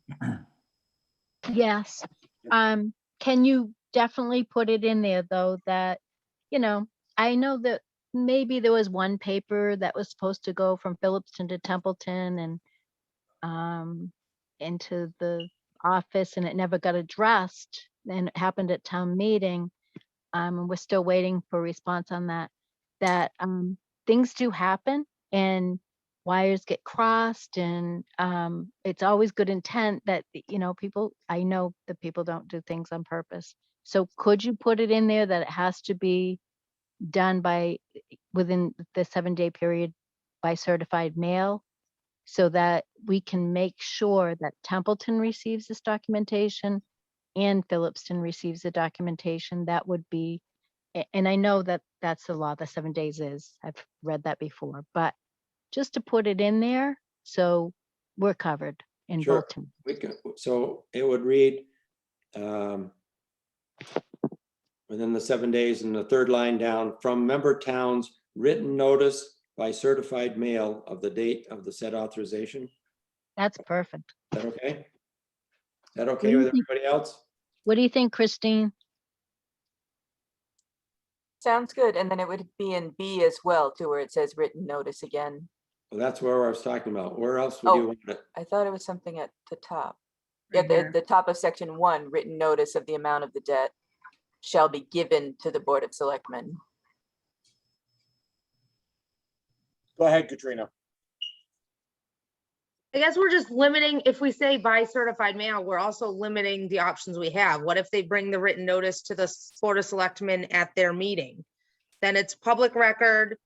Yes. Can you definitely put it in there though that, I know that maybe there was one paper that was supposed to go from Phillipston to Templeton and into the office and it never got addressed and it happened at town meeting. And we're still waiting for a response on that things do happen and wires get crossed and it's always good intent that, I know that people don't do things on purpose. So could you put it in there that it has to be done within the 7-day period by certified mail so that we can make sure that Templeton receives this documentation and Phillipston receives the documentation? That would be, and I know that that's the law, the 7 days is, I've read that before, but just to put it in there, so we're covered in sure. both. Towns. We can, so it would read within the 7 days, and the third line down, from member towns, written notice by certified mail of the date of the said authorization. Is That's perfect. that okay? Is that okay do you with think? everybody else? What do you think, Christine? Sounds good. And then it would be in B as well, too, where it says written notice again. Well, that's where I was talking about. Where else would you want it? I thought it was something at the top. Yeah, Right here. the top of section 1, written notice of the amount of the debt shall be given to the Board of Selectmen. Go ahead, Katrina. I guess we're just limiting, if we say by certified mail, we're also limiting the options we have. What if they bring the written notice to the Board of Selectmen at their meeting? Then it's public record.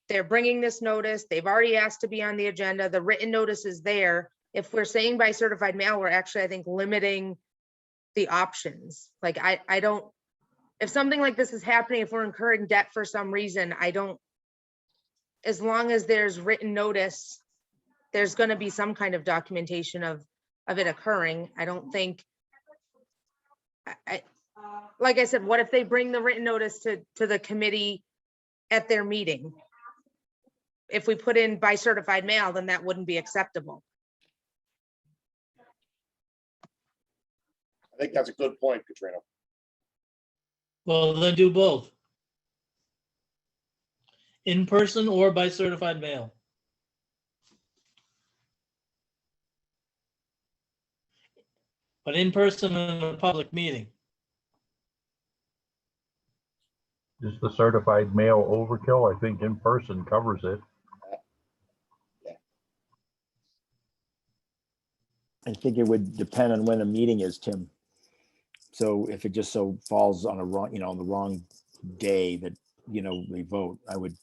They're bringing this notice. They've already asked to be on the agenda. The written notice is there. If we're saying by certified mail, we're actually, I think, limiting the options. Like, I don't, if something like this is happening, if we're incurring debt for some reason, as long as there's written notice, there's going to be some kind of documentation of it occurring. I don't think, like I said, what if they bring the written notice to the committee at their meeting? If we put in by certified mail, then that wouldn't be acceptable. I think that's a good point, Katrina. Well, then do both. In person or by certified mail. But in person in a public meeting. Is the certified mail overkill? I think in person covers it. I think it would depend on when a meeting is, Tim. So if it just so falls on on the wrong day that, we vote, I would,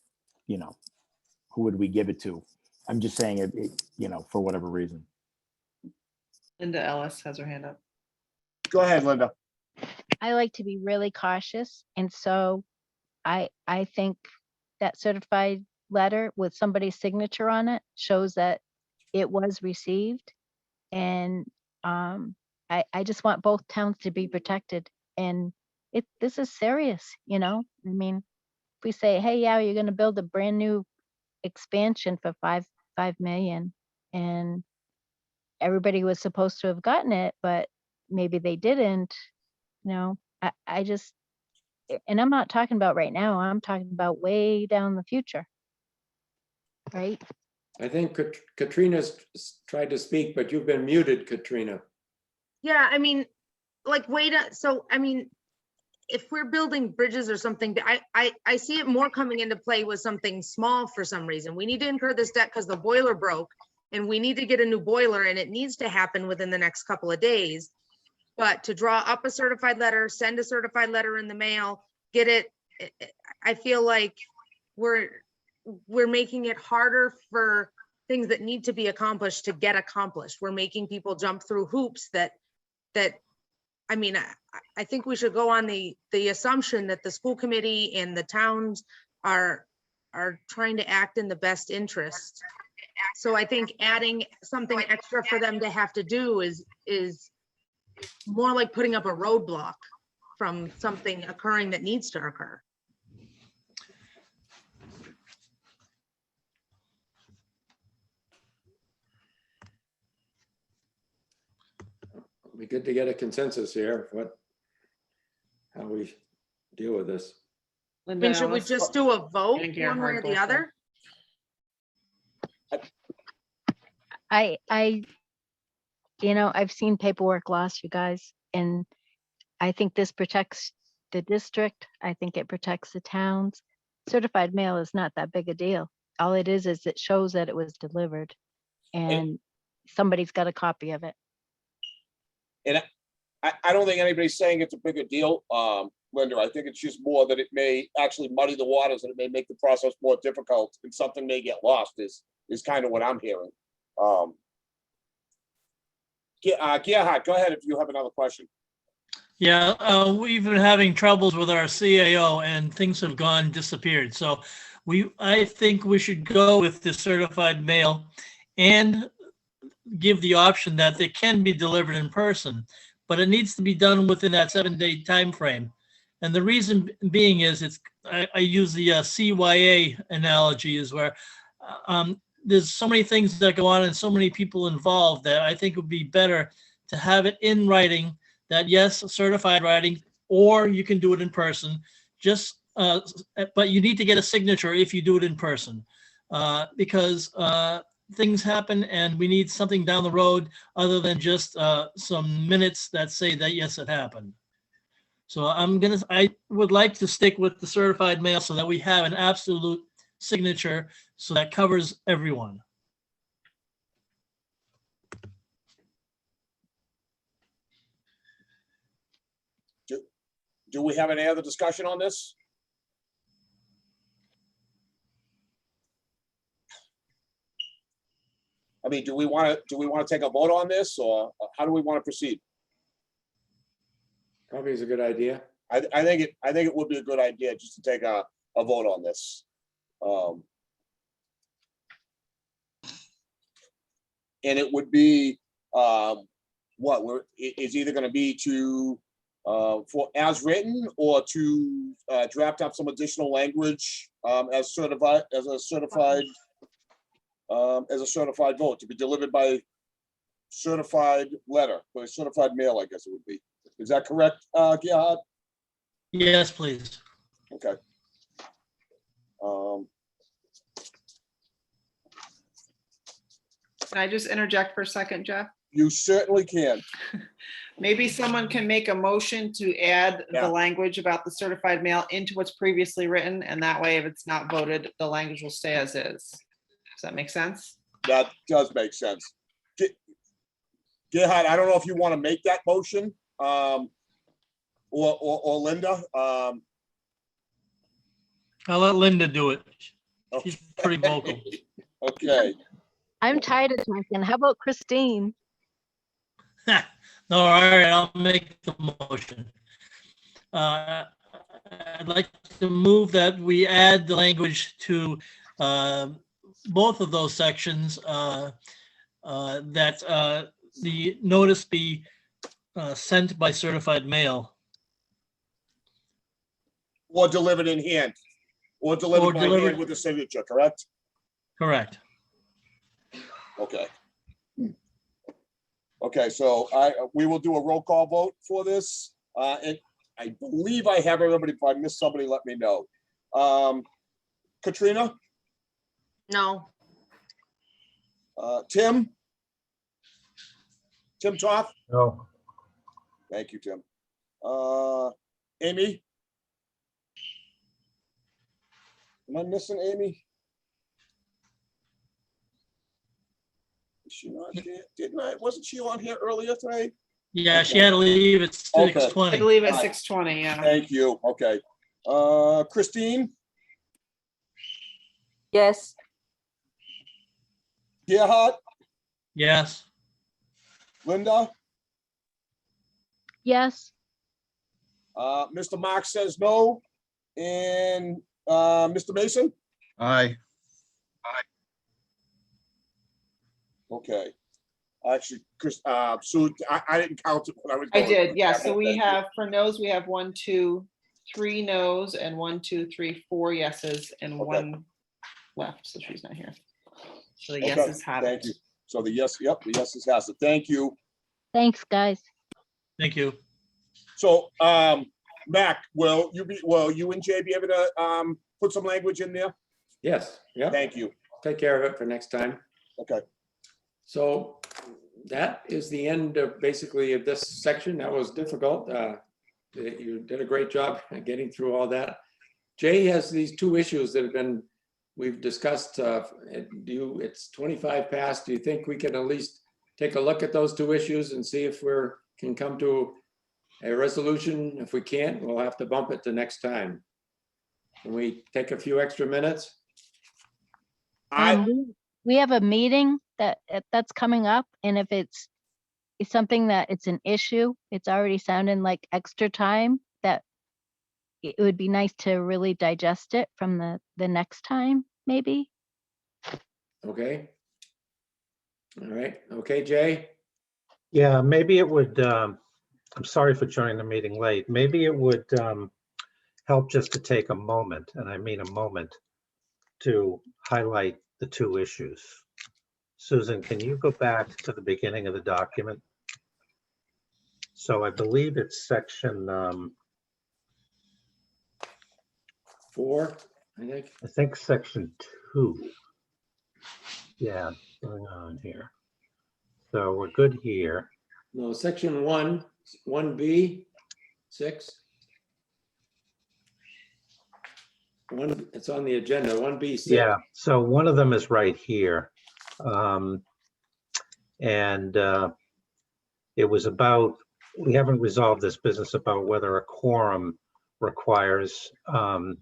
who would we give it to? I'm just saying it, for whatever reason. Linda Ellis has her hand up. Go ahead, Linda. I like to be really cautious. And so I think that certified letter with somebody's signature on it shows that it was received. And I just want both towns to be protected. And this is serious, I mean, if we say, hey, yeah, you're going to build a brand new expansion for 5 million and everybody was supposed to have gotten it, but maybe they didn't, I just, and I'm not talking about right now, I'm talking about way down the future. Right? I think Katrina's tried to speak, but you've been muted, Katrina. Yeah, I mean, like, so, I mean, if we're building bridges or something, I see it more coming into play with something small for some reason. We need to incur this debt because the boiler broke and we need to get a new boiler and it needs to happen within the next couple of days. But to draw up a certified letter, send a certified letter in the mail, get it, I feel like we're making it harder for things that need to be accomplished to get accomplished. We're making people jump through hoops that, I mean, I think we should go on the assumption that the school committee and the towns are trying to act in the best interest. So I think adding something extra for them to have to do is more like putting up a roadblock from something occurring that needs to occur. It'd be good to get a consensus here, how we deal with this. I Linda, mean, should we let's- just do a vote Thank you, one way or the Hardcore. other? I've seen paperwork lost, you guys, and I think this protects the district. I think it protects the towns. Certified mail is not that big a deal. All it is it shows that it was delivered and somebody's got a copy of it. And I don't think anybody's saying it's a bigger deal, Linda. I think it's just more that it may actually muddy the waters and it may make the process more difficult and something may get lost is kind of what I'm hearing. Gerhard, go ahead if you have another question. Yeah, we've been having troubles with our CAO and things have disappeared. So I think we should go with the certified mail and give the option that they can be delivered in person, but it needs to be done within that 7-day time frame. And the reason being is I use the CYA analogy is where there's so many things that go on and so many people involved that I think it would be better to have it in writing that yes, certified writing, or you can do it in person, but you need to get a signature if you do it in person, because things happen and we need something down the road other than just some minutes that say that, yes, it happened. So I would like to stick with the certified mail so that we have an absolute signature so that covers everyone. Do we have any other discussion on this? I mean, do we want to take a vote on this or how do we want to proceed? Probably is a good idea. I think it would be a good idea just to take a vote on this. And it would be it's either going to be to for as written or to draft up some additional language as a certified vote to be delivered by certified letter, by certified mail, I guess it would be. Is that correct, Gerhard? Yes, please. Okay. Can I just interject for a second, Jeff? You certainly can. Maybe someone can make a motion to add Yeah. the language about the certified mail into what's previously written, and that way, if it's not voted, the language will stay as is. Does that make sense? That does make sense. Gerhard, I don't know if you want to make that motion, or Linda. I'll let Linda do it. She's pretty vocal. Okay. I'm tired of talking. How about Christine? No, all right, I'll make the motion. I'd like to move that we add the language to both of those sections, that the notice be sent by certified mail. Or delivered in hand. Or delivered by hand with a signature, correct? Correct. Okay. Okay, so we will do a roll call vote for this. And I believe I have everybody. If I missed somebody, let me know. Katrina? No. Tim? Tim Toth? No. Thank you, Tim. Amy? Am I missing Amy? Is she not there? Didn't I, wasn't she on here earlier today? Yeah, she had to leave at Okay. 6:20. I believe at Alright. 6:20, yeah. Thank you, okay. Christine, Yes, Gerhard, Yes, Linda, Yes, Mr. Mark says no, and Mr. Mason? Aye. Okay. Actually, Chris, Sue, I didn't count it when I was. I going did, through yeah. that. So we Thank you. have, for no's, we have 1, 2, 3 no's and 1, 2, 3, 4 yeses and Okay. 1 left. So she's not here. So the Okay, yeses have thank it. you. So the yes, yep, the yeses has it. Thank you. thanks, guys. thank you. So, Mac, will you and Jay be able to, put some language in there? Yes, yeah. Thank you. Take care of it for next time. Okay. So that is the end of basically of this section. That was difficult. You did a great job getting through all that. Jay has these 2 issues that have been, we've discussed. It's 25 past. Do you think we can at least take a look at those 2 issues and see if can come to a resolution? If we can't, we'll have to bump it to next time. Can we take a few extra minutes? We have a meeting that's coming up, and if it's something that it's an issue, it's already sounding like extra time, that it would be nice to really digest it from the next time, maybe. Okay. All right. Okay, Jay? Yeah, maybe it would, I'm sorry for joining the meeting late. Maybe it would help just to take a moment, and I mean a moment, to highlight the 2 issues. Susan, can you go back to the beginning of the document? So I believe it's section, 4, I think section 2. Yeah, going on here. So we're good here. No, section 1B, 6. It's on the agenda, 1B6. Yeah, so one of them is right here. It was about, we haven't resolved this business about whether a quorum requires the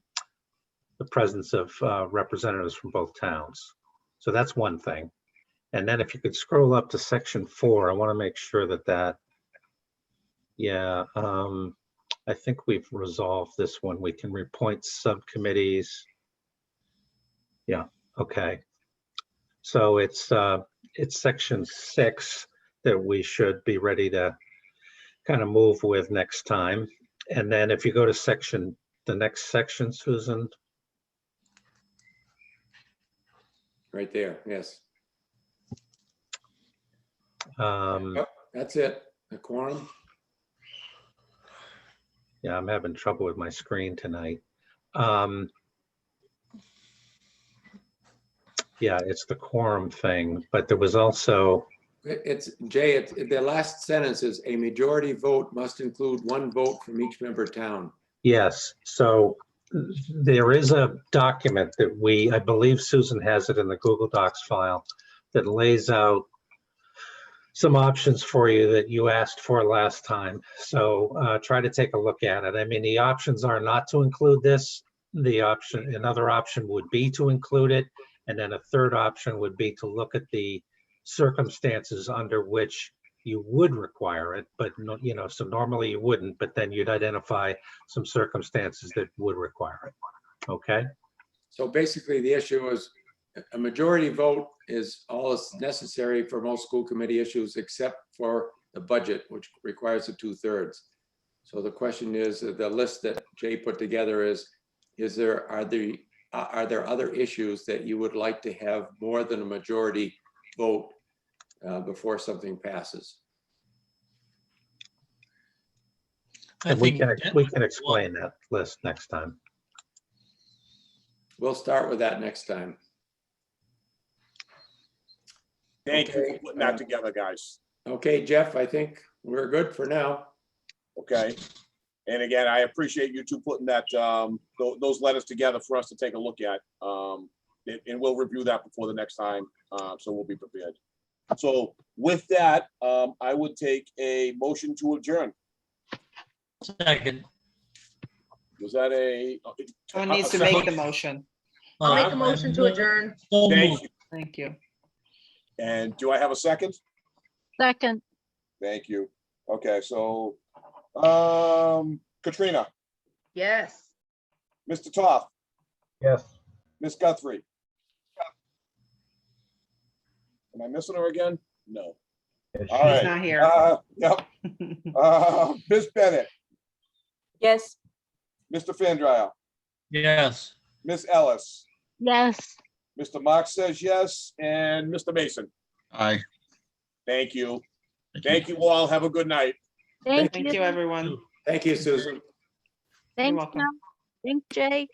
presence of representatives from both towns. So that's one thing. And then if you could scroll up to section 4, I want to make sure that, yeah, I think we've resolved this one. We can reappoint subcommittees. Yeah, okay. So it's section 6 that we should be ready to kind of move with next time. And then if you go to the next section, Susan. Right there, yes. Yep, that's it, the quorum. Yeah, I'm having trouble with my screen tonight. Yeah, it's the quorum thing, but there was also. It's Jay, the last sentence is a majority vote must include 1 vote from each member town. Yes, so there is a document that I believe Susan has it in the Google Docs file that lays out some options for you that you asked for last time. So try to take a look at it. I mean, the options are not to include this. Another option would be to include it. And then a third option would be to look at the circumstances under which you would require it, but so normally you wouldn't, but then you'd identify some circumstances that would require it. Okay. So basically the issue is a majority vote is all is necessary for most school committee issues, except for the budget, which requires a 2/3. So the question is, the list that Jay put together are there other issues that you would like to have more than a majority vote before something passes? And we can explain that list next time. We'll start with that next time. Thank you for putting that together, guys. Okay, Jeff, I think we're good for now. Okay. And again, I appreciate you two putting that, those letters together for us to take a look at. And we'll review that before the next time, so we'll be prepared. So with that, I would take a motion to adjourn. Second. Was that a? Someone needs to make the motion. I'll make a motion to adjourn. So Thank moved. you. Thank you. And do I have a second? Second, Thank you. Okay, so, Katrina, Yes. Mr. Toth, Yes. Ms. Guthrie. Am I missing her again? No. Yes, All she- right. He's not here. Yep. Ms. Bennett, Yes. Mr. Fandriel, Yes. Ms. Ellis, yes. Mr. Marks says yes, and Mr. Mason. Aye. Thank you. Thank you all. Have a good night. Thank Thank you, you. everyone. Thank you, Susan. Thanks, welcome. Mel. Thanks, Jay.